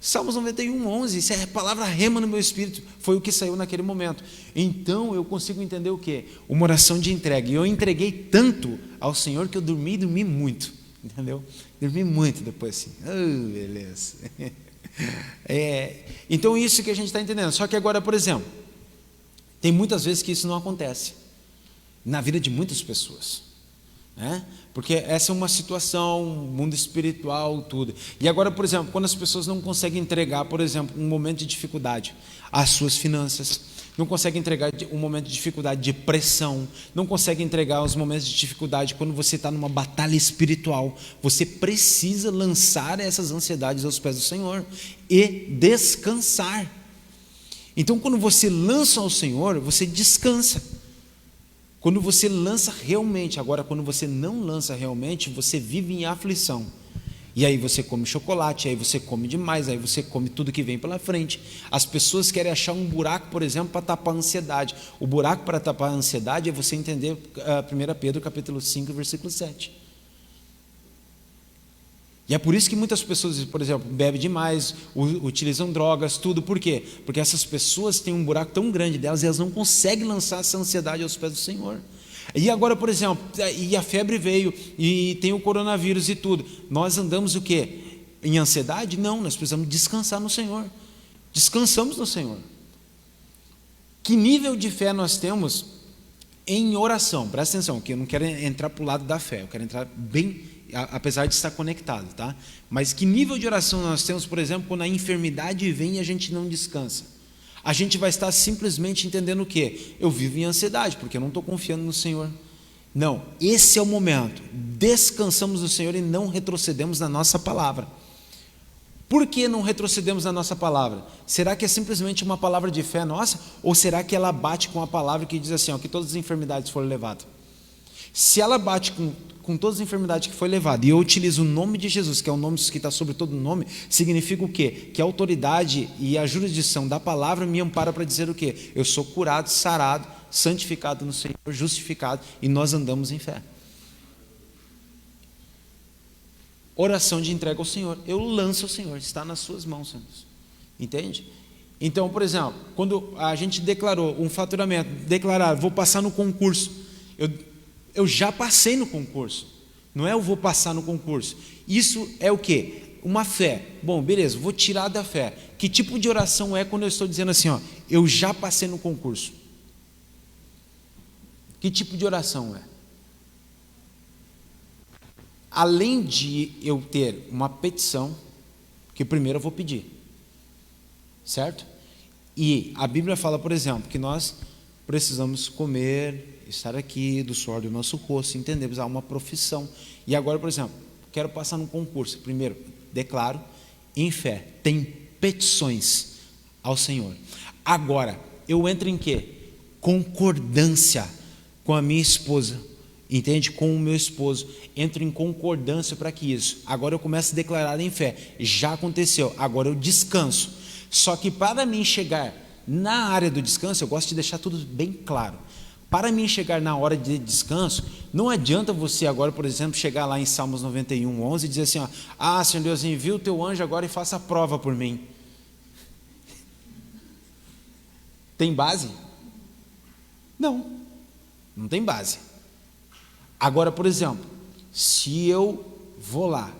Salmos 91:11, isso é a palavra rema no meu espírito, foi o que saiu naquele momento. Então eu consigo entender o quê? Uma oração de entrega, e eu entreguei tanto ao Senhor que eu dormi muito, entendeu? Dormi muito depois assim, beleza. Então isso que a gente está entendendo. Só que agora, por exemplo, tem muitas vezes que isso não acontece na vida de muitas pessoas, né? Porque essa é uma situação, mundo espiritual, tudo. E agora, por exemplo, quando as pessoas não conseguem entregar, por exemplo, um momento de dificuldade, as suas finanças, não conseguem entregar um momento de dificuldade de pressão, não conseguem entregar os momentos de dificuldade quando você está numa batalha espiritual, você precisa lançar essas ansiedades aos pés do Senhor e descansar. Então, quando você lança ao Senhor, você descansa. Quando você lança realmente, agora quando você não lança realmente, você vive em aflição. E aí você come chocolate, aí você come demais, aí você come tudo que vem pela frente. As pessoas querem achar um buraco, por exemplo, para tapar a ansiedade. O buraco para tapar a ansiedade é você entender 1 Pedro capítulo 5, versículo 7. E é por isso que muitas pessoas, por exemplo, bebem demais, utilizam drogas, tudo. Por quê? Porque essas pessoas têm um buraco tão grande delas e elas não conseguem lançar essa ansiedade aos pés do Senhor. E agora, por exemplo, e a febre veio, e tem o coronavírus e tudo. Nós andamos o quê? Em ansiedade? Não, nós precisamos descansar no Senhor. Descansamos no Senhor. Que nível de fé nós temos em oração? Presta atenção, que eu não quero entrar para o lado da fé, eu quero entrar bem, apesar de estar conectado, tá? Mas que nível de oração nós temos, por exemplo, quando a enfermidade vem e a gente não descansa? A gente vai estar simplesmente entendendo o quê? Eu vivo em ansiedade, porque eu não estou confiando no Senhor. Não, esse é o momento. Descansamos no Senhor e não retrocedemos na nossa palavra. Por que não retrocedemos na nossa palavra? Será que é simplesmente uma palavra de fé nossa? Ou será que ela bate com a palavra que diz assim, ó, que todas as enfermidades foram levadas? Se ela bate com todas as enfermidades que foi levada, e eu utilizo o nome de Jesus, que é o nome que está sobre todo nome, significa o quê? Que a autoridade e a jurisdição da palavra me ampara para dizer o quê? Eu sou curado, sarado, santificado no Senhor, justificado, e nós andamos em fé. Oração de entrega ao Senhor, eu lanço ao Senhor, está nas suas mãos, Senhor. Entende? Então, por exemplo, quando a gente declarou um faturamento, declarar, vou passar no concurso, eu já passei no concurso, não é eu vou passar no concurso, isso é o quê? Uma fé. Bom, beleza, vou tirar da fé. Que tipo de oração é quando eu estou dizendo assim, ó, eu já passei no concurso? Que tipo de oração é? Além de eu ter uma petição, que primeiro eu vou pedir, certo? E a Bíblia fala, por exemplo, que nós precisamos comer, estar aqui, do suor do nosso rosto, entendemos, há uma profissão. E agora, por exemplo, quero passar num concurso. Primeiro, declaro em fé, tem petições ao Senhor. Agora, eu entro em quê? Concordância com a minha esposa, entende? Com o meu esposo, entro em concordância para que isso, agora eu começo a declarar em fé, já aconteceu, agora eu descanso. Só que para mim chegar na área do descanso, eu gosto de deixar tudo bem claro. Para mim chegar na hora de descanso, não adianta você agora, por exemplo, chegar lá em Salmos 91:11 e dizer assim, ó, Senhor Deus, envia o teu anjo agora e faça a prova por mim. Tem base? Não tem base. Agora, por exemplo, se eu vou lá,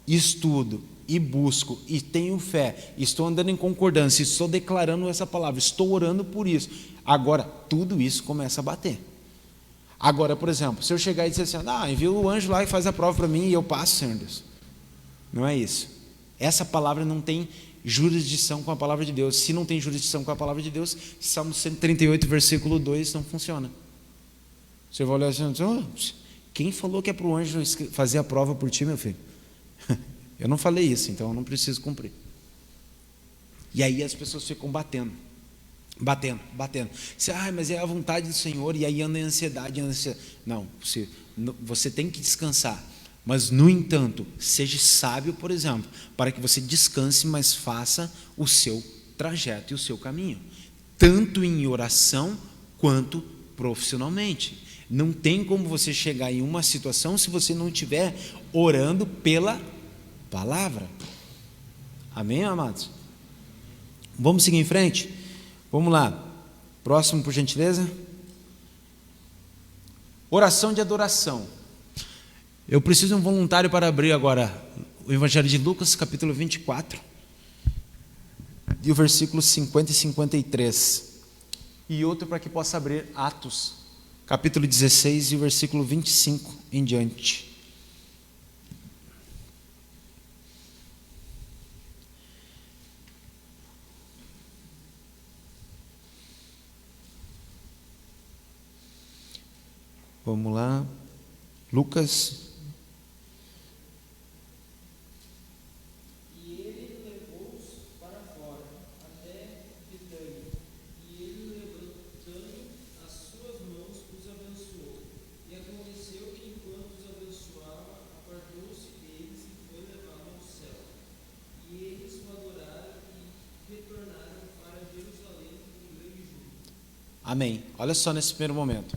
estudo e busco e tenho fé, estou andando em concordância, estou declarando essa palavra, estou orando por isso, agora tudo isso começa a bater. Agora, por exemplo, se eu chegar e dizer assim, envia o anjo lá e faz a prova para mim e eu passo, Senhor Deus. Não é isso. Essa palavra não tem jurisdição com a palavra de Deus. Se não tem jurisdição com a palavra de Deus, Salmo 138, versículo 2 não funciona. Você vai olhar assim, quem falou que é para o anjo fazer a prova por ti, meu filho? Eu não falei isso, então eu não preciso cumprir. E aí as pessoas ficam batendo. Você, mas é a vontade do Senhor, e aí anda em ansiedade. Não, você tem que descansar. Mas, no entanto, seja sábio, por exemplo, para que você descanse, mas faça o seu trajeto e o seu caminho, tanto em oração quanto profissionalmente. Não tem como você chegar em uma situação se você não estiver orando pela palavra. Amém, amados? Vamos seguir em frente? Vamos lá. Próximo, por gentileza. Oração de adoração. Eu preciso de um voluntário para abrir agora o Evangelho de Lucas, capítulo 24, e o versículo 50 e 53. E outro para que possa abrir Atos, capítulo 16, e o versículo 25 em diante. Vamos lá. Lucas. E ele levou-os para fora, até Betânia. E ele, levantando as suas mãos, os abençoou. E aconteceu que, enquanto os abençoava, apartou-se deles e foi levado ao céu. E eles o adoraram e retornaram para Jerusalém com grande júbilo. Amém. Olha só nesse primeiro momento.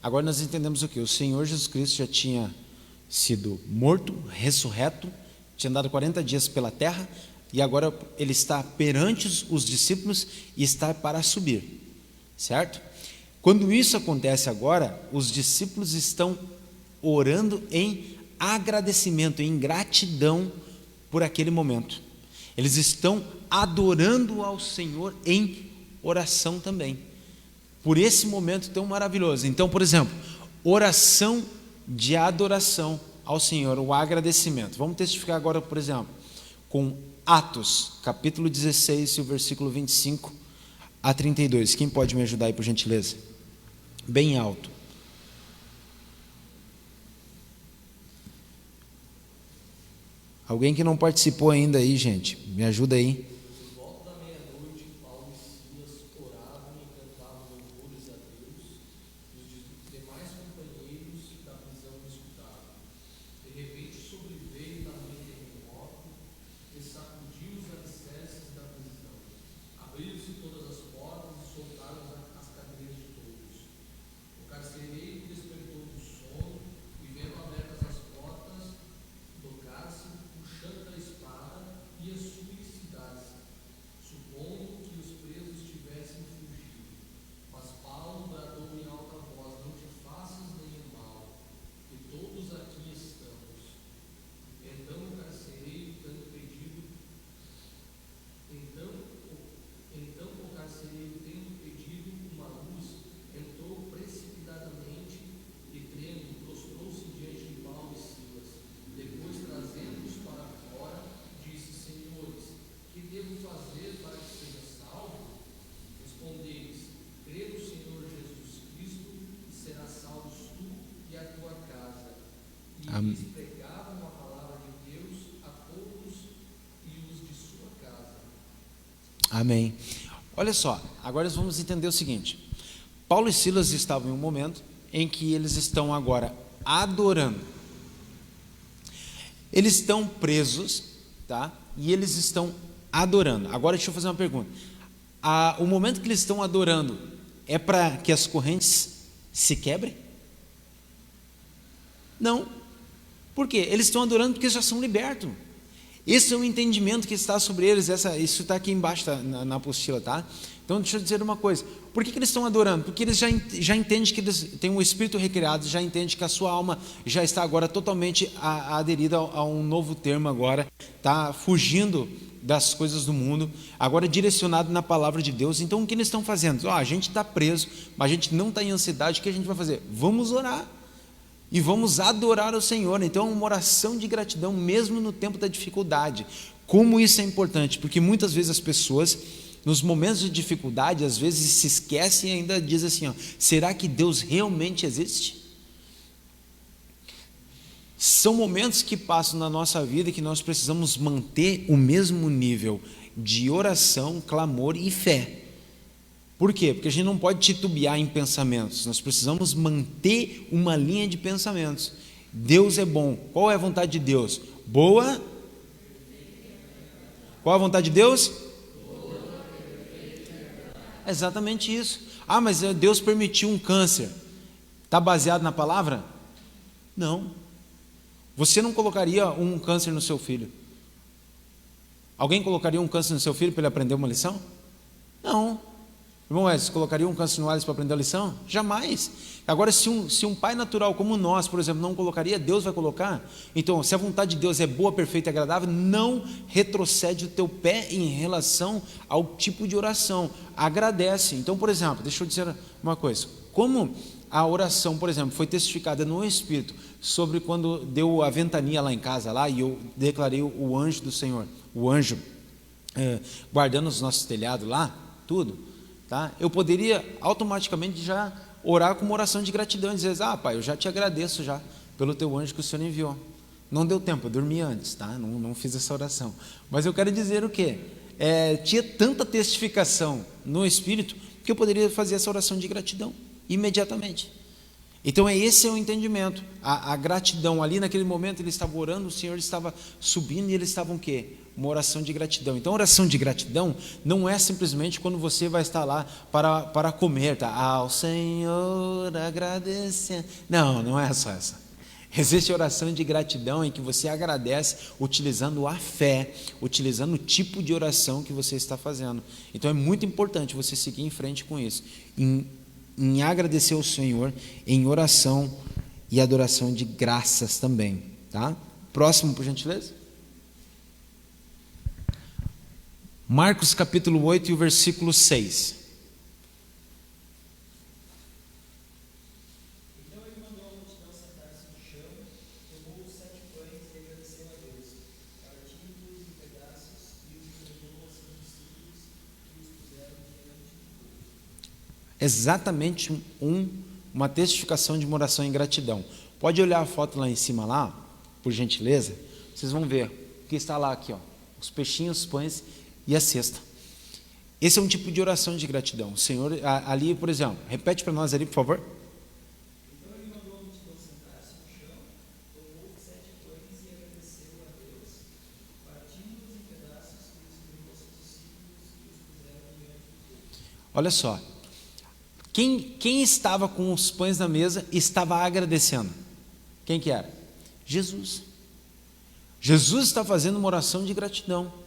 Agora nós entendemos o que? O Senhor Jesus Cristo já tinha sido morto, ressurreto, tinha andado 40 dias pela terra, e agora ele está perante os discípulos e está para subir, certo? Quando isso acontece agora, os discípulos estão orando em agradecimento, em gratidão por aquele momento. Eles estão adorando ao Senhor em oração também, por esse momento tão maravilhoso. Então, por exemplo, oração de adoração ao Senhor, o agradecimento. Vamos testificar agora, por exemplo, com Atos, capítulo 16, e o versículo 25 a 32. Quem pode me ajudar aí, por gentileza? Bem alto. Alguém que não participou ainda aí, gente, me ajuda aí. Por volta da meia-noite, Paulo e Silas oravam e cantavam louvores a Deus, e os demais companheiros da prisão escutavam. De repente sobreveio também terremoto e sacudiu os alicerces da prisão. Abriram-se todas as portas e soltaram as cadeias de todos. O carcereiro despertou do sono e, vendo abertas as portas, tocar-se, puxando a espada, ia subir cidades, supondo que os presos tivessem fugido. Mas Paulo bradou em alta voz: não te faças nenhum mal, que todos aqui estamos. Então o carcereiro, tendo pedido uma luz, entrou precipitadamente e, tremendo, prostrou-se diante de Paulo e Silas. Depois, trazendo-os para fora, disse: Senhores, que devo fazer para que seja salvo? Respondeu-lhes: crê no Senhor Jesus Cristo e serás salvos tu e a tua casa. E Amém. eles pregavam a palavra de Deus a todos e os de sua casa. Amém. Olha só, agora nós vamos entender o seguinte: Paulo e Silas estavam em um momento em que eles estão agora adorando. Eles estão presos, tá? E eles estão adorando. Agora deixa eu fazer uma pergunta. O momento que eles estão adorando é para que as correntes se quebrem? Não. Por quê? Eles estão adorando porque já são libertos. Esse é o entendimento que está sobre eles. Isso está aqui embaixo na apostila, tá? Então deixa eu dizer uma coisa: por que eles estão adorando? Porque eles já entendem que eles têm um espírito recriado, já entendem que a sua alma já está agora totalmente aderida a um novo termo agora, está fugindo das coisas do mundo, agora direcionado na palavra de Deus. Então o que eles estão fazendo? A gente está preso, mas a gente não está em ansiedade. O que a gente vai fazer? Vamos orar e vamos adorar o Senhor. Então é uma oração de gratidão mesmo no tempo da dificuldade. Como isso é importante? Porque muitas vezes as pessoas, nos momentos de dificuldade, às vezes se esquecem e ainda dizem assim: será que Deus realmente existe? São momentos que passam na nossa vida que nós precisamos manter o mesmo nível de oração, clamor e fé. Por quê? Porque a gente não pode titubear em pensamentos, nós precisamos manter uma linha de pensamentos. Deus é bom. Qual é a vontade de Deus? Boa. Qual é a vontade de Deus? É exatamente isso. Ah, mas Deus permitiu um câncer. Está baseado na palavra? Não. Você não colocaria um câncer no seu filho? Alguém colocaria um câncer no seu filho para ele aprender uma lição? Não. Irmão Wesley, colocaria um câncer no Alisson para aprender a lição? Jamais. Agora, se um pai natural como nós, por exemplo, não colocaria, Deus vai colocar? Então, se a vontade de Deus é boa, perfeita e agradável, não retrocede o teu pé em relação ao tipo de oração. Agradece. Então, por exemplo, deixa eu dizer uma coisa. Como a oração, por exemplo, foi testificada no Espírito sobre quando deu a ventania lá em casa, lá, e eu declarei o anjo do Senhor, o anjo guardando os nossos telhados lá, tudo. Tá? Eu poderia automaticamente já orar com uma oração de gratidão, dizer, pai, eu já te agradeço já pelo teu anjo que o Senhor enviou. Não deu tempo, eu dormi antes, tá? Não fiz essa oração. Mas eu quero dizer o quê? Tinha tanta testificação no Espírito que eu poderia fazer essa oração de gratidão imediatamente. Então esse é o entendimento. A gratidão ali naquele momento, ele estava orando, o Senhor estava subindo e eles estavam o quê? Uma oração de gratidão. Então, oração de gratidão não é simplesmente quando você vai estar lá para comer, tá? Ao Senhor agradecer. Não é só essa. Existe oração de gratidão em que você agradece utilizando a fé, utilizando o tipo de oração que você está fazendo. Então é muito importante você seguir em frente com isso, em agradecer ao Senhor, em oração e adoração de graças também, tá? Próximo, por gentileza. Marcos capítulo 8 e o versículo 6. Então ele mandou a multidão sentar-se no chão, tomou os 7 pães e agradeceu a Deus, partindo-os em pedaços e os entregou aos seus discípulos que os puseram diante do povo. Exatamente uma testificação de uma oração em gratidão. Pode olhar a foto lá em cima lá, por gentileza, vocês vão ver o que está lá aqui, ó, os peixinhos, os pães e a cesta. Esse é um tipo de oração de gratidão. O Senhor, ali, por exemplo, repete para nós ali, por favor. Então ele mandou a multidão sentar-se no chão, tomou os 7 pães e agradeceu a Deus, partindo-os em pedaços e os entregou aos seus discípulos que os puseram diante do povo. Olha só, quem estava com os pães na mesa estava agradecendo. Quem que era? Jesus. Jesus está fazendo uma oração de gratidão.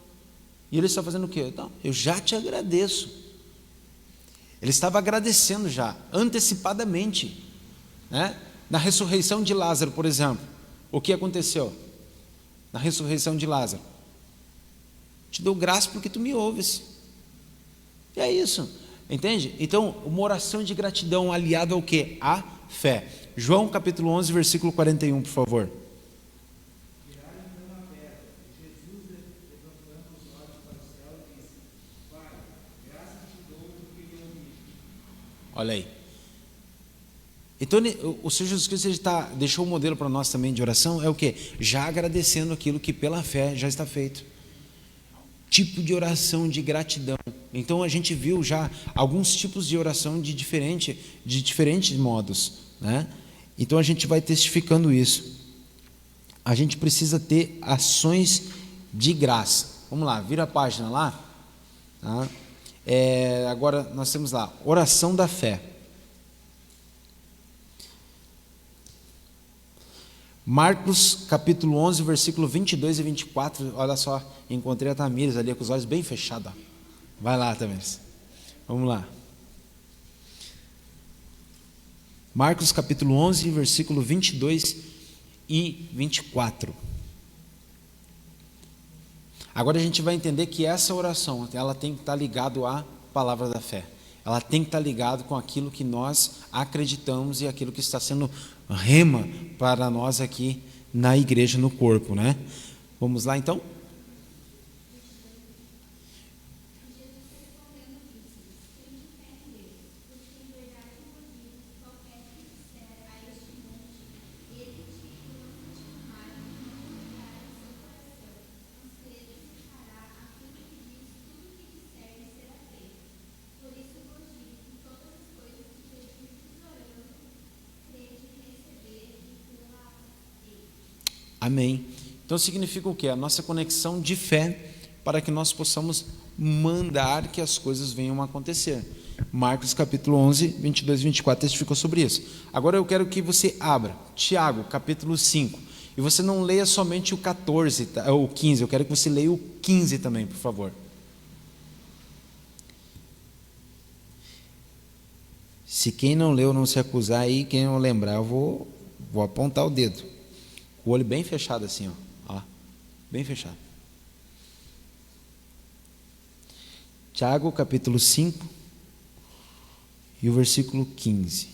E ele está fazendo o quê? Não, eu já te agradeço. Ele estava agradecendo já, antecipadamente, né? Na ressurreição de Lázaro, por exemplo, o que aconteceu? Na ressurreição de Lázaro, te dou graça porque tu me ouves. E é isso, entende? Então, uma oração de gratidão aliada ao quê? À fé. João capítulo 11, versículo 41, por favor. Olha aí. Então o Senhor Jesus Cristo deixou um modelo para nós também de oração, é o quê? Já agradecendo aquilo que pela fé já está feito. Tipo de oração de gratidão. Então a gente viu já alguns tipos de oração de diferentes modos, né? Então a gente vai testificando isso. A gente precisa ter ações de graça. Vamos lá, vira a página lá, tá? Agora nós temos lá, oração da fé. Marcos capítulo 11, versículo 22 e 24, olha só, encontrei a Tamires ali com os olhos bem fechados. Vai lá, Tamires, vamos lá. Marcos capítulo 11, versículo 22 e 24. Agora a gente vai entender que essa oração, ela tem que estar ligada à palavra da fé. Ela tem que estar ligada com aquilo que nós acreditamos e aquilo que está sendo rema para nós aqui na igreja, no corpo, né? Vamos lá então? Amém. Então significa o quê? A nossa conexão de fé para que nós possamos mandar que as coisas venham a acontecer. Marcos capítulo 11, 22 e 24 testificou sobre isso. Agora eu quero que você abra Tiago capítulo 5, e você não leia somente o 14, o 15, eu quero que você leia o 15 também, por favor. Se quem não leu não se acusar aí, quem não lembrar, eu vou apontar o dedo. O olho bem fechado assim, ó, bem fechado. Tiago capítulo 5 e o versículo 15.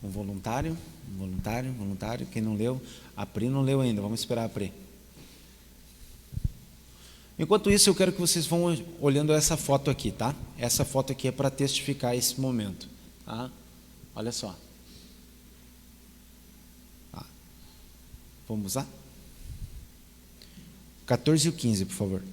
Voluntário. Quem não leu? A Pri não leu ainda, vamos esperar a Pri. Enquanto isso, eu quero que vocês vão olhando essa foto aqui, tá? Essa foto aqui é para testificar esse momento, tá? Olha só. Vamos lá? 14 e o 15, por favor.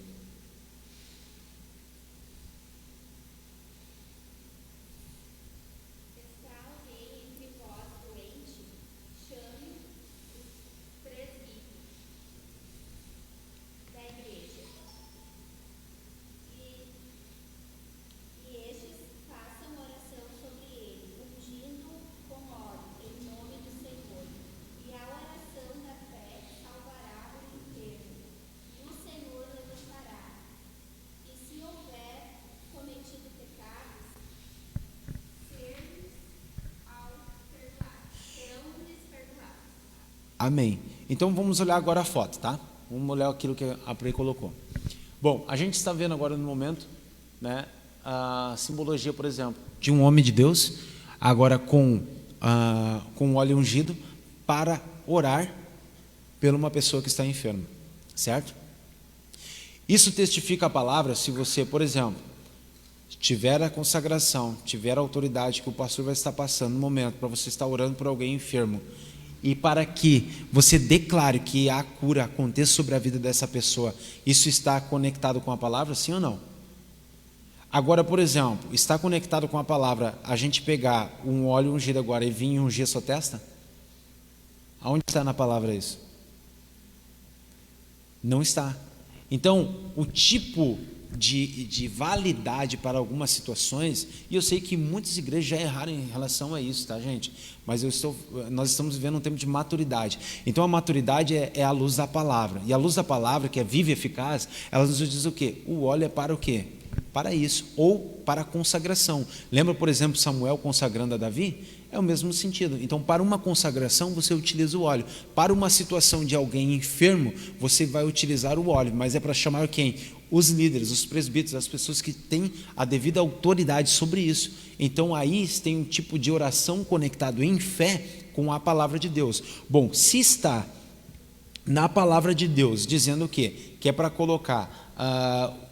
Amém. Então vamos olhar agora a foto, tá? Vamos olhar aquilo que a Prey colocou. Bom, a gente está vendo agora no momento, né, a simbologia, por exemplo, de um homem de Deus, agora com óleo ungido, para orar por uma pessoa que está enferma, certo? Isso testifica a palavra. Se você, por exemplo, tiver a consagração, tiver a autoridade que o pastor vai estar passando no momento, para você estar orando por alguém enfermo, e para que você declare que a cura aconteça sobre a vida dessa pessoa, isso está conectado com a palavra, sim ou não? Agora, por exemplo, está conectado com a palavra a gente pegar um óleo ungido agora e vir e ungir a sua testa? Aonde está na palavra isso? Não está. Então, o tipo de validade para algumas situações, e eu sei que muitas igrejas já erraram em relação a isso, tá, gente? Mas nós estamos vivendo um tempo de maturidade. Então a maturidade é a luz da palavra, e a luz da palavra, que é viva e eficaz, ela nos diz o quê? O óleo é para o quê? Para isso, ou para a consagração. Lembra, por exemplo, Samuel consagrando a Davi? É o mesmo sentido. Então, para uma consagração, você utiliza o óleo. Para uma situação de alguém enfermo, você vai utilizar o óleo. Mas é para chamar quem? Os líderes, os presbíteros, as pessoas que têm a devida autoridade sobre isso. Então, aí tem um tipo de oração conectado em fé com a palavra de Deus. Bom, se está na palavra de Deus dizendo o quê? Que é para colocar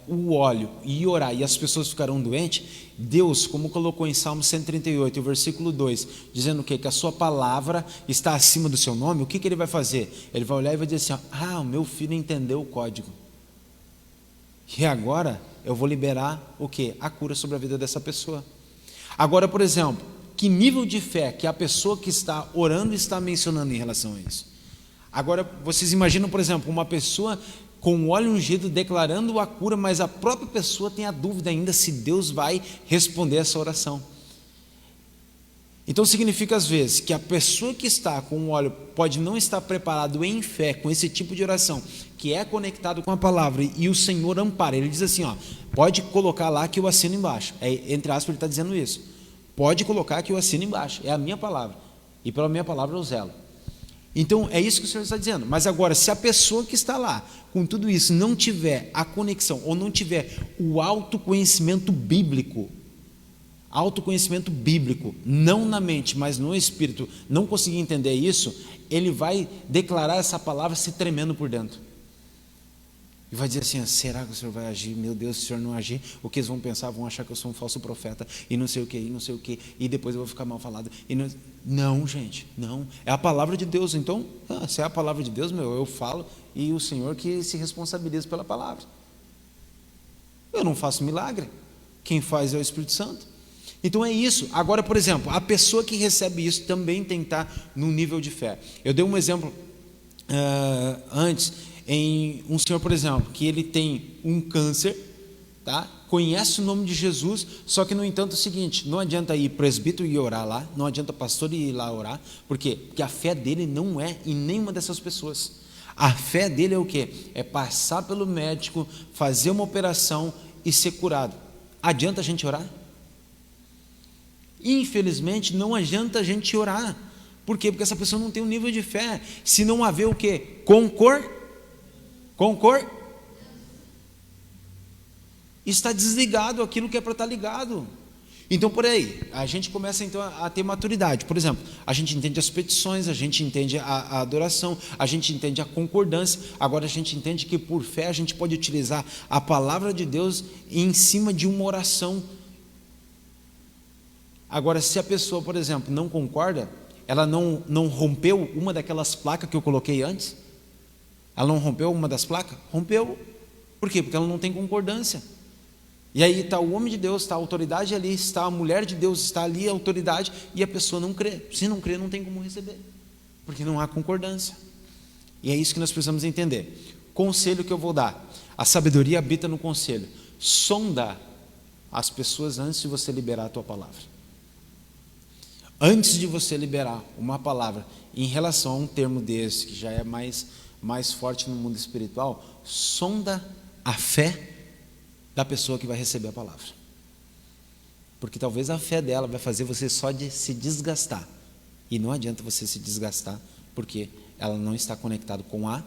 o óleo e orar e as pessoas ficarão doentes, Deus, como colocou em Salmo 138, o versículo 2, dizendo o quê? Que a sua palavra está acima do seu nome, o que ele vai fazer? Ele vai olhar e vai dizer assim, o meu filho entendeu o código, e agora eu vou liberar o quê? A cura sobre a vida dessa pessoa. Agora, por exemplo, que nível de fé que a pessoa que está orando está mencionando em relação a isso? Agora, vocês imaginam, por exemplo, uma pessoa com o óleo ungido declarando a cura, mas a própria pessoa tem a dúvida ainda se Deus vai responder essa oração. Então significa às vezes que a pessoa que está com o óleo pode não estar preparado em fé com esse tipo de oração, que é conectado com a palavra, e o Senhor ampara. Ele diz assim, pode colocar lá que eu assino embaixo. Entre aspas, ele está dizendo isso. Pode colocar que eu assino embaixo, é a minha palavra, e pela minha palavra eu zelo. Então é isso que o Senhor está dizendo. Mas agora, se a pessoa que está lá com tudo isso não tiver a conexão, ou não tiver o autoconhecimento bíblico, não na mente, mas no espírito, não conseguir entender isso, ele vai declarar essa palavra se tremendo por dentro. E vai dizer assim, será que o Senhor vai agir? Meu Deus, se o Senhor não agir, o que eles vão pensar? Vão achar que eu sou um falso profeta, e não sei o que, e depois eu vou ficar mal falado. Não, gente, não. É a palavra de Deus. Então, se é a palavra de Deus, eu falo, e o Senhor que se responsabiliza pela palavra. Eu não faço milagre. Quem faz é o Espírito Santo. Então é isso. Agora, por exemplo, a pessoa que recebe isso também tem que estar num nível de fé. Eu dei um exemplo antes, em um senhor, por exemplo, que ele tem um câncer, tá? Conhece o nome de Jesus, só que no entanto é o seguinte, não adianta ir presbítero e orar lá, não adianta pastor ir lá orar, por quê? Porque a fé dele não é em nenhuma dessas pessoas. A fé dele é o quê? É passar pelo médico, fazer uma operação e ser curado. Adianta a gente orar? Infelizmente não adianta a gente orar. Por quê? Porque essa pessoa não tem um nível de fé. Se não haver o quê? Está desligado aquilo que é para estar ligado. Então por aí, a gente começa então a ter maturidade. Por exemplo, a gente entende as petições, a gente entende a adoração, a gente entende a concordância. Agora a gente entende que por fé a gente pode utilizar a palavra de Deus em cima de uma oração. Agora, se a pessoa, por exemplo, não concorda, ela não rompeu uma daquelas placas que eu coloquei antes? Ela não rompeu uma das placas? Rompeu. Por quê? Porque ela não tem concordância. E aí está o homem de Deus, está a autoridade ali, está a mulher de Deus, está ali a autoridade, e a pessoa não crê. Se não crê, não tem como receber, porque não há concordância. E é isso que nós precisamos entender. Conselho que eu vou dar: a sabedoria habita no conselho. Sonda as pessoas antes de você liberar a tua palavra. Antes de você liberar uma palavra em relação a um termo desse, que já é mais forte no mundo espiritual, sonda a fé da pessoa que vai receber a palavra. Porque talvez a fé dela vai fazer você só de se desgastar. E não adianta você se desgastar, porque ela não está conectada com a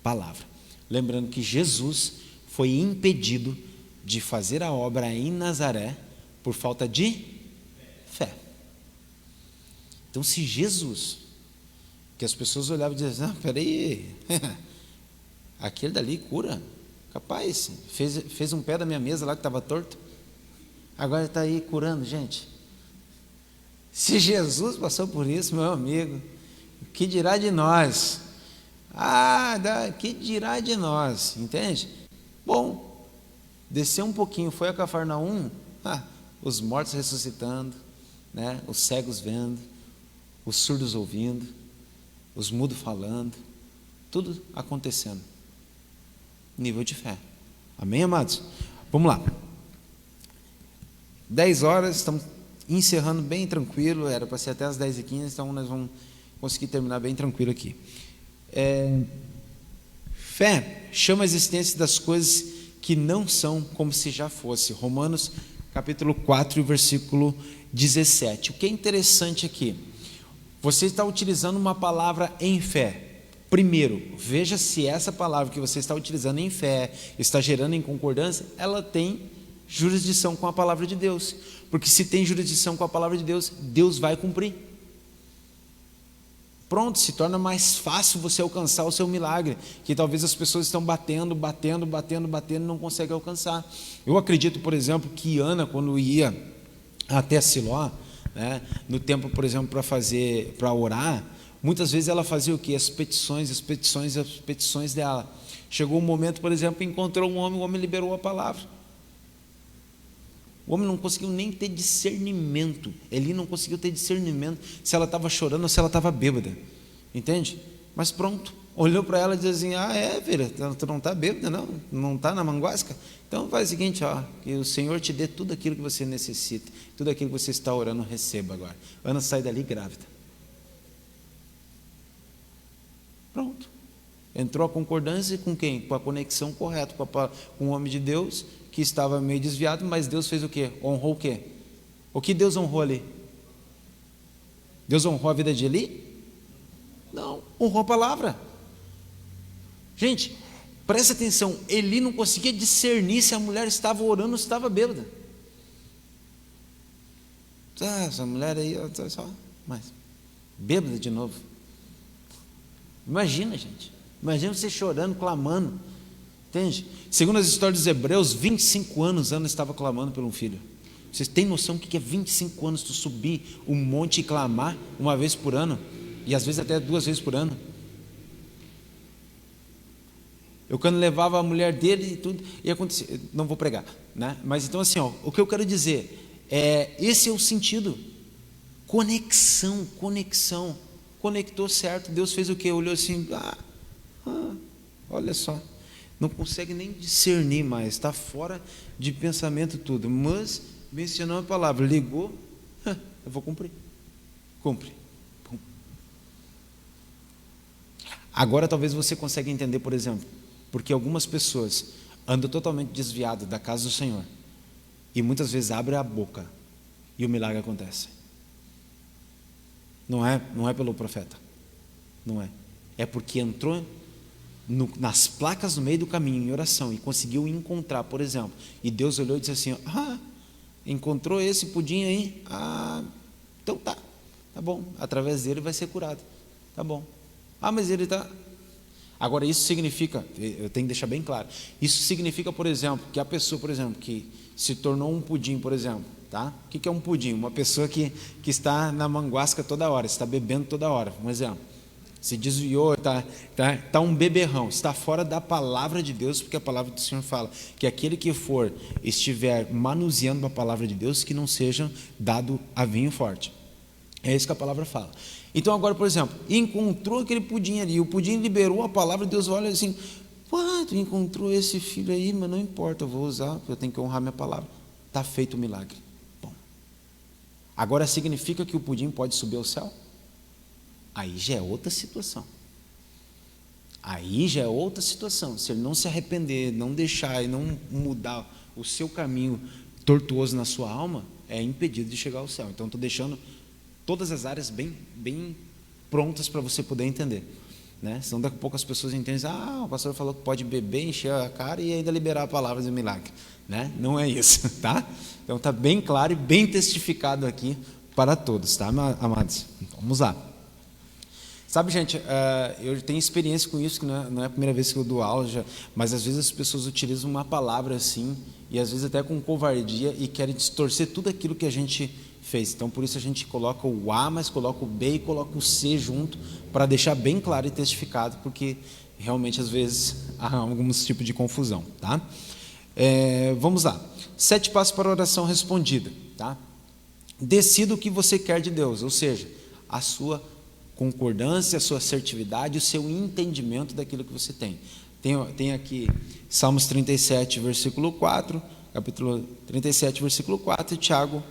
palavra. Lembrando que Jesus foi impedido de fazer a obra em Nazaré por falta de fé. Então, se Jesus, que as pessoas olhavam e diziam: não, peraí, aquele dali cura, capaz, fez um pé da minha mesa lá que estava torto, agora está aí curando gente. Se Jesus passou por isso, meu amigo, o que dirá de nós? Que dirá de nós, entende? Bom, desceu um pouquinho, foi a Cafarnaum, os mortos ressuscitando, né? Os cegos vendo, os surdos ouvindo, os mudos falando, tudo acontecendo. Nível de fé. Amém, amados? Vamos lá. 10 horas, estamos encerrando bem tranquilo, era para ser até as 10h15, então nós vamos conseguir terminar bem tranquilo aqui. Fé chama a existência das coisas que não são como se já fosse. Romanos capítulo 4, versículo 17. O que é interessante aqui? Você está utilizando uma palavra em fé. Primeiro, veja se essa palavra que você está utilizando em fé, está gerando em concordância, ela tem jurisdição com a palavra de Deus. Porque se tem jurisdição com a palavra de Deus, Deus vai cumprir. Pronto, se torna mais fácil você alcançar o seu milagre, que talvez as pessoas estão batendo e não conseguem alcançar. Eu acredito, por exemplo, que Ana, quando ia até Siló, né, no templo, por exemplo, para orar, muitas vezes ela fazia o quê? As petições dela. Chegou um momento, por exemplo, encontrou um homem, o homem liberou a palavra. O homem não conseguiu nem ter discernimento. Eli não conseguiu ter discernimento se ela estava chorando ou se ela estava bêbada. Entende? Mas pronto, olhou para ela e disse assim: filha, tu não está bêbada, não está na manguasca? Então faz o seguinte, que o Senhor te dê tudo aquilo que você necessita, tudo aquilo que você está orando, receba agora. Ana sai dali grávida. Pronto. Entrou a concordância com quem? Com a conexão correta, com o homem de Deus, que estava meio desviado, mas Deus fez o quê? Honrou o quê? O que Deus honrou ali? Deus honrou a vida de Eli? Não, honrou a palavra. Gente, presta atenção, Eli não conseguia discernir se a mulher estava orando ou estava bêbada. Essa mulher aí, só mais bêbada de novo. Imagina, gente, imagina você chorando, clamando, entende? Segundo as histórias dos Hebreus, 25 anos Ana estava clamando por um filho. Vocês têm noção do que é 25 anos tu subir um monte e clamar uma vez por ano? E às vezes até 2 vezes por ano. Eu quando levava a mulher dele e tudo, e acontecia, não vou pregar, né? Mas então assim, o que eu quero dizer, Esse é o sentido. Conexão. Conectou certo. Deus fez o quê? Olhou assim, olha só, não consegue nem discernir mais, está fora de pensamento tudo, mas mencionou a palavra, ligou, eu vou cumprir. Cumpre. Agora talvez você consiga entender, por exemplo, porque algumas pessoas andam totalmente desviadas da casa do Senhor e muitas vezes abrem a boca e o milagre acontece. Não é pelo profeta, não é. É porque entrou nas placas no meio do caminho em oração e conseguiu encontrar, por exemplo, e Deus olhou e disse assim, encontrou esse pudim aí, então tá bom, através dele vai ser curado, tá bom. Mas ele está... Agora isso significa, eu tenho que deixar bem claro, isso significa, por exemplo, que a pessoa, por exemplo, que se tornou um pudim, por exemplo, tá? O que é um pudim? Uma pessoa que está na manguasca toda hora, está bebendo toda hora, um exemplo, se desviou, está um beberrão, está fora da palavra de Deus, porque a palavra do Senhor fala que aquele que estiver manuseando a palavra de Deus, que não seja dado a vinho forte. É isso que a palavra fala. Então agora, por exemplo, encontrou aquele pudim ali, o pudim liberou a palavra, Deus olha assim, tu encontrou esse filho aí, mas não importa, eu vou usar, porque eu tenho que honrar minha palavra. Está feito o milagre. Bom, agora significa que o pudim pode subir ao céu? Aí já é outra situação. Se ele não se arrepender, não deixar e não mudar o seu caminho tortuoso na sua alma, é impedido de chegar ao céu. Então estou deixando todas as áreas bem prontas para você poder entender, né? Senão daqui a pouco as pessoas entendem, o pastor falou que pode beber, encher a cara e ainda liberar a palavra de milagre, né? Não é isso, tá? Então está bem claro e bem testificado aqui para todos, tá, amados? Vamos lá. Sabe, gente, eu tenho experiência com isso, que não é a primeira vez que eu dou aula, mas às vezes as pessoas utilizam uma palavra assim, e às vezes até com covardia, e querem distorcer tudo aquilo que a gente fez. Então por isso a gente coloca o A, mas coloca o B e coloca o C junto, para deixar bem claro e testificado, porque realmente às vezes há algum tipo de confusão, tá? Vamos lá. 7 passos para a oração respondida, tá? Decida o que você quer de Deus, ou seja, a sua concordância, a sua assertividade, o seu entendimento daquilo que você tem. Tem aqui Salmos 37, versículo 4, capítulo 37, versículo 4, e Tiago,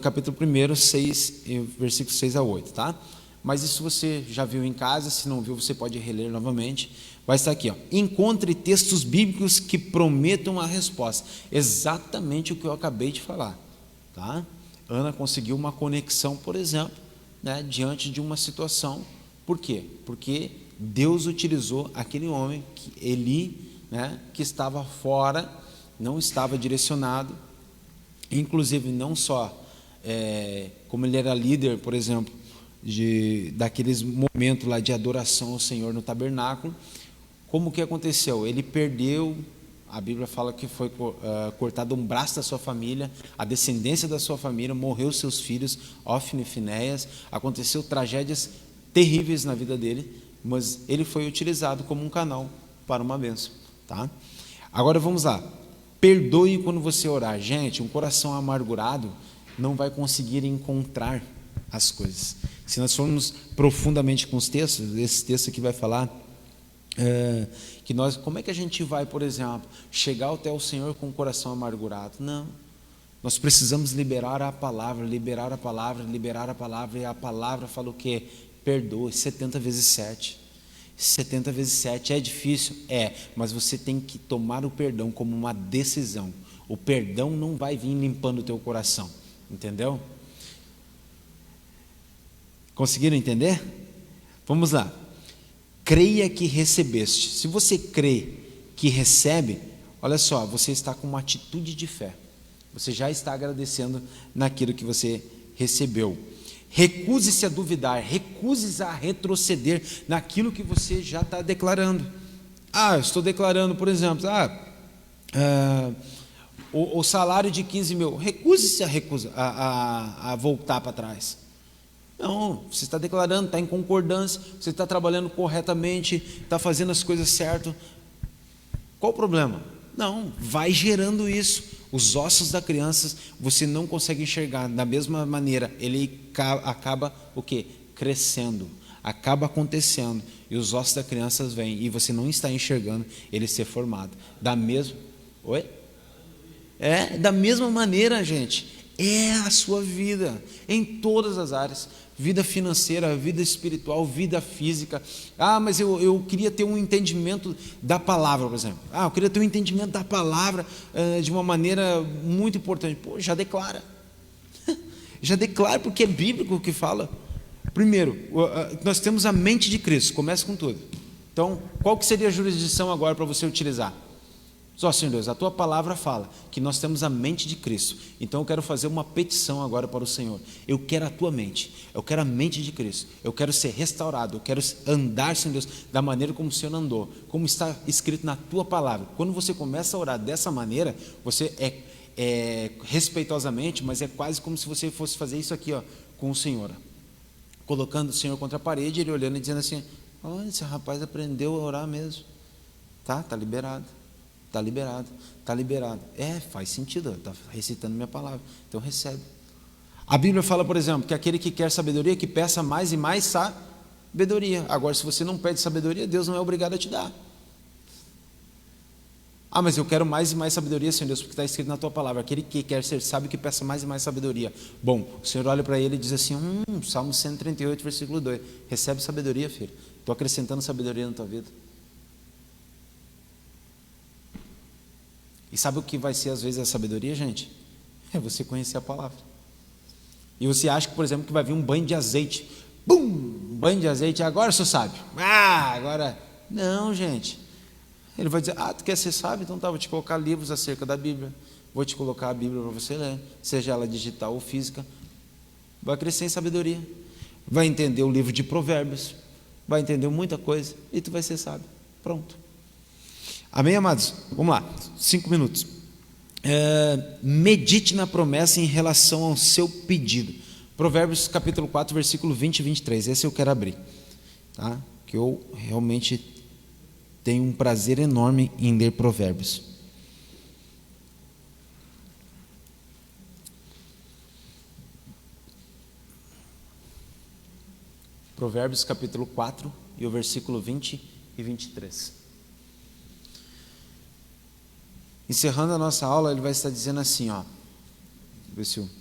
capítulo 1, 6, versículos 6 a 8, tá? Mas isso você já viu em casa, se não viu, você pode reler novamente. Vai estar aqui, encontre textos bíblicos que prometam a resposta. Exatamente o que eu acabei de falar, tá? Ana conseguiu uma conexão, por exemplo, né, diante de uma situação. Por quê? Porque Deus utilizou aquele homem, Eli, né, que estava fora, não estava direcionado, inclusive não só como ele era líder, por exemplo, daqueles momentos lá de adoração ao Senhor no tabernáculo. Como que aconteceu? Ele perdeu, a Bíblia fala que foi cortado um braço da sua família, a descendência da sua família, morreu seus filhos, Ófni e Finéias, aconteceu tragédias terríveis na vida dele, mas ele foi utilizado como um canal para uma bênção, tá? Agora vamos lá, perdoe quando você orar. Gente, um coração amargurado não vai conseguir encontrar as coisas. Se nós formos profundamente com os textos, esse texto aqui vai falar que como é que a gente vai, por exemplo, chegar até o Senhor com o coração amargurado? Não, nós precisamos liberar a palavra, e a palavra fala o quê? Perdoe, 70 vezes 7. 70 vezes 7 é difícil? Mas você tem que tomar o perdão como uma decisão. O perdão não vai vir limpando o teu coração, entendeu? Conseguiram entender? Vamos lá. Creia que recebeste. Se você crê que recebe, olha só, você está com uma atitude de fé. Você já está agradecendo naquilo que você recebeu. Recuse-se a duvidar, recuse-se a retroceder naquilo que você já está declarando. Eu estou declarando, por exemplo, o salário de 15 mil. Recuse-se a voltar para trás. Não, você está declarando, está em concordância, você está trabalhando corretamente, está fazendo as coisas certas. Qual o problema? Não, vai gerando isso. Os ossos da criança você não consegue enxergar da mesma maneira, ele acaba o quê? Crescendo, acaba acontecendo, e os ossos da criança vêm, e você não está enxergando ele ser formado. Da mesma... Oi? Da mesma maneira, gente, é a sua vida, em todas as áreas, vida financeira, vida espiritual, vida física. Mas eu queria ter um entendimento da palavra, por exemplo. Eu queria ter um entendimento da palavra de uma maneira muito importante. Já declara. Já declara, porque é bíblico o que fala. Primeiro, nós temos a mente de Cristo, começa com tudo. Então, qual que seria a jurisdição agora para você utilizar? Só, Senhor Deus, a tua palavra fala que nós temos a mente de Cristo. Então eu quero fazer uma petição agora para o Senhor. Eu quero a tua mente, eu quero a mente de Cristo. Eu quero ser restaurado, eu quero andar, Senhor Deus, da maneira como o Senhor andou, como está escrito na tua palavra. Quando você começa a orar dessa maneira, você respeitosamente, mas é quase como se você fosse fazer isso aqui, com o Senhor, colocando o Senhor contra a parede, ele olhando e dizendo assim: olha, esse rapaz aprendeu a orar mesmo. Tá liberado. Está liberado, está liberado. Faz sentido, está recitando minha palavra, então recebe. A Bíblia fala, por exemplo, que aquele que quer sabedoria, que peça mais e mais sabedoria. Agora, se você não pede sabedoria, Deus não é obrigado a te dar. Mas eu quero mais e mais sabedoria, Senhor Deus, porque está escrito na tua palavra: aquele que quer ser sábio, que peça mais e mais sabedoria. Bom, o Senhor olha para ele e diz assim, Salmo 138, versículo 2, recebe sabedoria, filho. Estou acrescentando sabedoria na tua vida. E sabe o que vai ser às vezes a sabedoria, gente? É você conhecer a palavra. E você acha que, por exemplo, que vai vir um banho de azeite. Bum! Um banho de azeite, agora eu sou sábio. Agora... Não, gente. Ele vai dizer, tu quer ser sábio? Então vou te colocar livros acerca da Bíblia. Vou te colocar a Bíblia para você ler, seja ela digital ou física. Vai crescer em sabedoria. Vai entender o livro de Provérbios. Vai entender muita coisa. E tu vai ser sábio. Pronto. Amém, amados? Vamos lá, 5 minutos. Medite na promessa em relação ao seu pedido. Provérbios capítulo 4, versículo 20 e 23. Esse eu quero abrir, tá? Que eu realmente tenho um prazer enorme em ler Provérbios. Provérbios capítulo 4 e o versículo 20 e 23. Encerrando a nossa aula, ele vai estar dizendo assim, ver se eu... Vou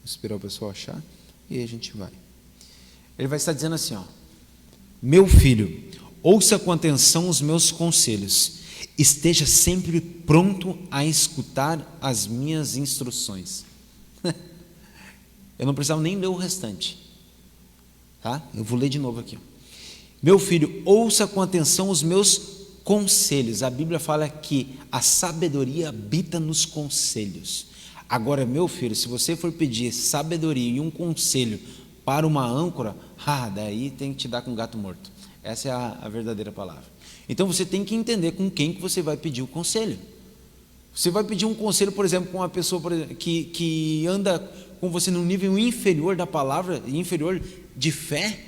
esperar o pessoal achar e aí a gente vai. Ele vai estar dizendo assim, meu filho, ouça com atenção os meus conselhos, esteja sempre pronto a escutar as minhas instruções. Eu não precisava nem ler o restante, tá? Eu vou ler de novo aqui. Meu filho, ouça com atenção os meus conselhos. A Bíblia fala que a sabedoria habita nos conselhos. Agora, meu filho, se você for pedir sabedoria e um conselho para uma âncora, daí tem que te dar com gato morto. Essa é a verdadeira palavra. Então você tem que entender com quem que você vai pedir o conselho. Você vai pedir um conselho, por exemplo, com uma pessoa, por exemplo, que anda com você no nível inferior da palavra, inferior de fé,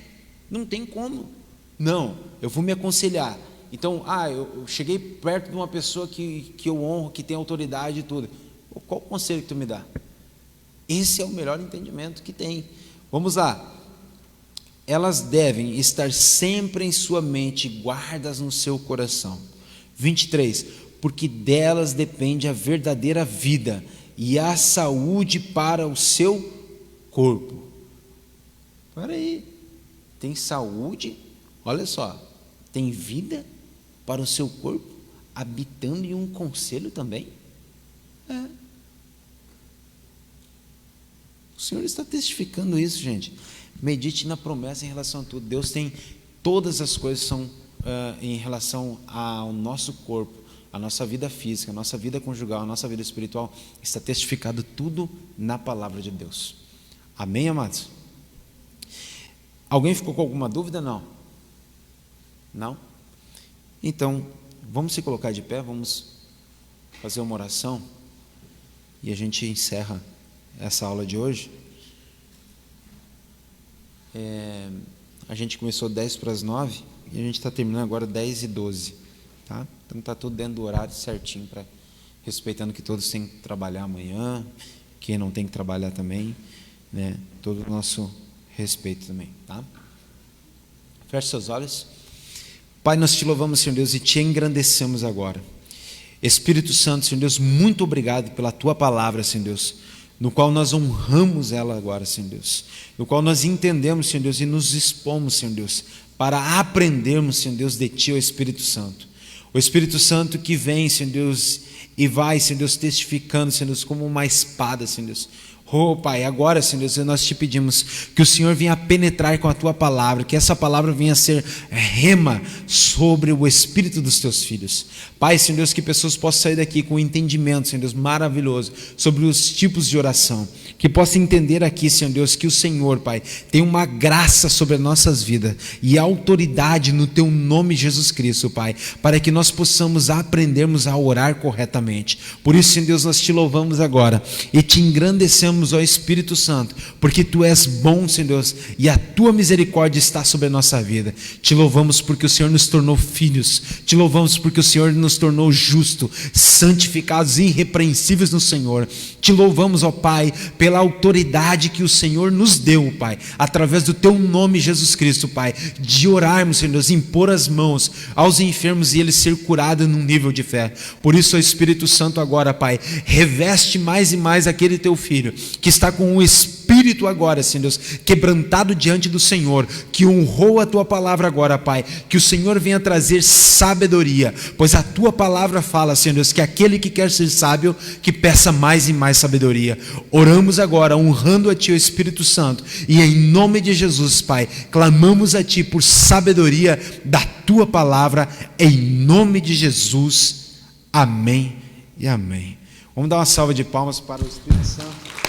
não tem como. Não, eu vou me aconselhar. Então, eu cheguei perto de uma pessoa que eu honro, que tem autoridade e tudo. Qual o conselho que tu me dá? Esse é o melhor entendimento que tem. Vamos lá. Elas devem estar sempre em sua mente, guardas no seu coração. 23. Porque delas depende a verdadeira vida e a saúde para o seu corpo. Espera aí. Tem saúde? Olha só, tem vida para o seu corpo, habitando em um conselho também? O Senhor está testificando isso, gente. Medite na promessa em relação a tudo. Deus tem, todas as coisas são em relação ao nosso corpo, a nossa vida física, a nossa vida conjugal, a nossa vida espiritual, está testificado tudo na palavra de Deus. Amém, amados? Alguém ficou com alguma dúvida? Não? Então, vamos se colocar de pé, vamos fazer uma oração e a gente encerra essa aula de hoje. A gente começou 10 para as 9. E a gente está terminando agora 10h12, tá? Então está tudo dentro do horário certinho, respeitando que todos têm que trabalhar amanhã, quem não tem que trabalhar também, né? Todo o nosso respeito também, tá? Feche seus olhos. Pai, nós te louvamos, Senhor Deus, e te engrandecemos agora. Espírito Santo, Senhor Deus, muito obrigado pela tua palavra, Senhor Deus, no qual nós honramos ela agora, Senhor Deus, no qual nós entendemos, Senhor Deus, e nos expomos, Senhor Deus, para aprendermos, Senhor Deus, de ti, o Espírito Santo. O Espírito Santo que vem, Senhor Deus, e vai, Senhor Deus, testificando, Senhor Deus, como uma espada, Senhor Deus. Oh, Pai, agora, Senhor Deus, nós te pedimos que o Senhor venha penetrar com a tua palavra, que essa palavra venha ser rema sobre o espírito dos teus filhos. Pai, Senhor Deus, que pessoas possam sair daqui com um entendimento, Senhor Deus, maravilhoso sobre os tipos de oração, que possam entender aqui, Senhor Deus, que o Senhor, Pai, tem uma graça sobre as nossas vidas e autoridade no teu nome, Jesus Cristo, Pai, para que nós possamos aprendermos a orar corretamente. Por isso, Senhor Deus, nós te louvamos agora e te engrandecemos, ó Espírito Santo, porque tu és bom, Senhor Deus, e a tua misericórdia está sobre a nossa vida. Te louvamos porque o Senhor nos tornou filhos, te louvamos porque o Senhor nos tornou justo, santificados e irrepreensíveis no Senhor. Te louvamos, ó Pai, pela autoridade que o Senhor nos deu, Pai, através do teu nome, Jesus Cristo, Pai, de orarmos, Senhor Deus, impor as mãos aos enfermos e eles ser curados num nível de fé. Por isso, ó Espírito Santo, agora, Pai, reveste mais e mais aquele teu filho que está com o Espírito agora, Senhor Deus, quebrantado diante do Senhor, que honrou a tua palavra agora, Pai, que o Senhor venha trazer sabedoria, pois a tua palavra fala, Senhor Deus, que aquele que quer ser sábio, que peça mais e mais sabedoria. Oramos agora, honrando a ti, o Espírito Santo, e em nome de Jesus, Pai, clamamos a ti por sabedoria da tua palavra, em nome de Jesus, amém e amém. Vamos dar uma salva de palmas para o Espírito Santo.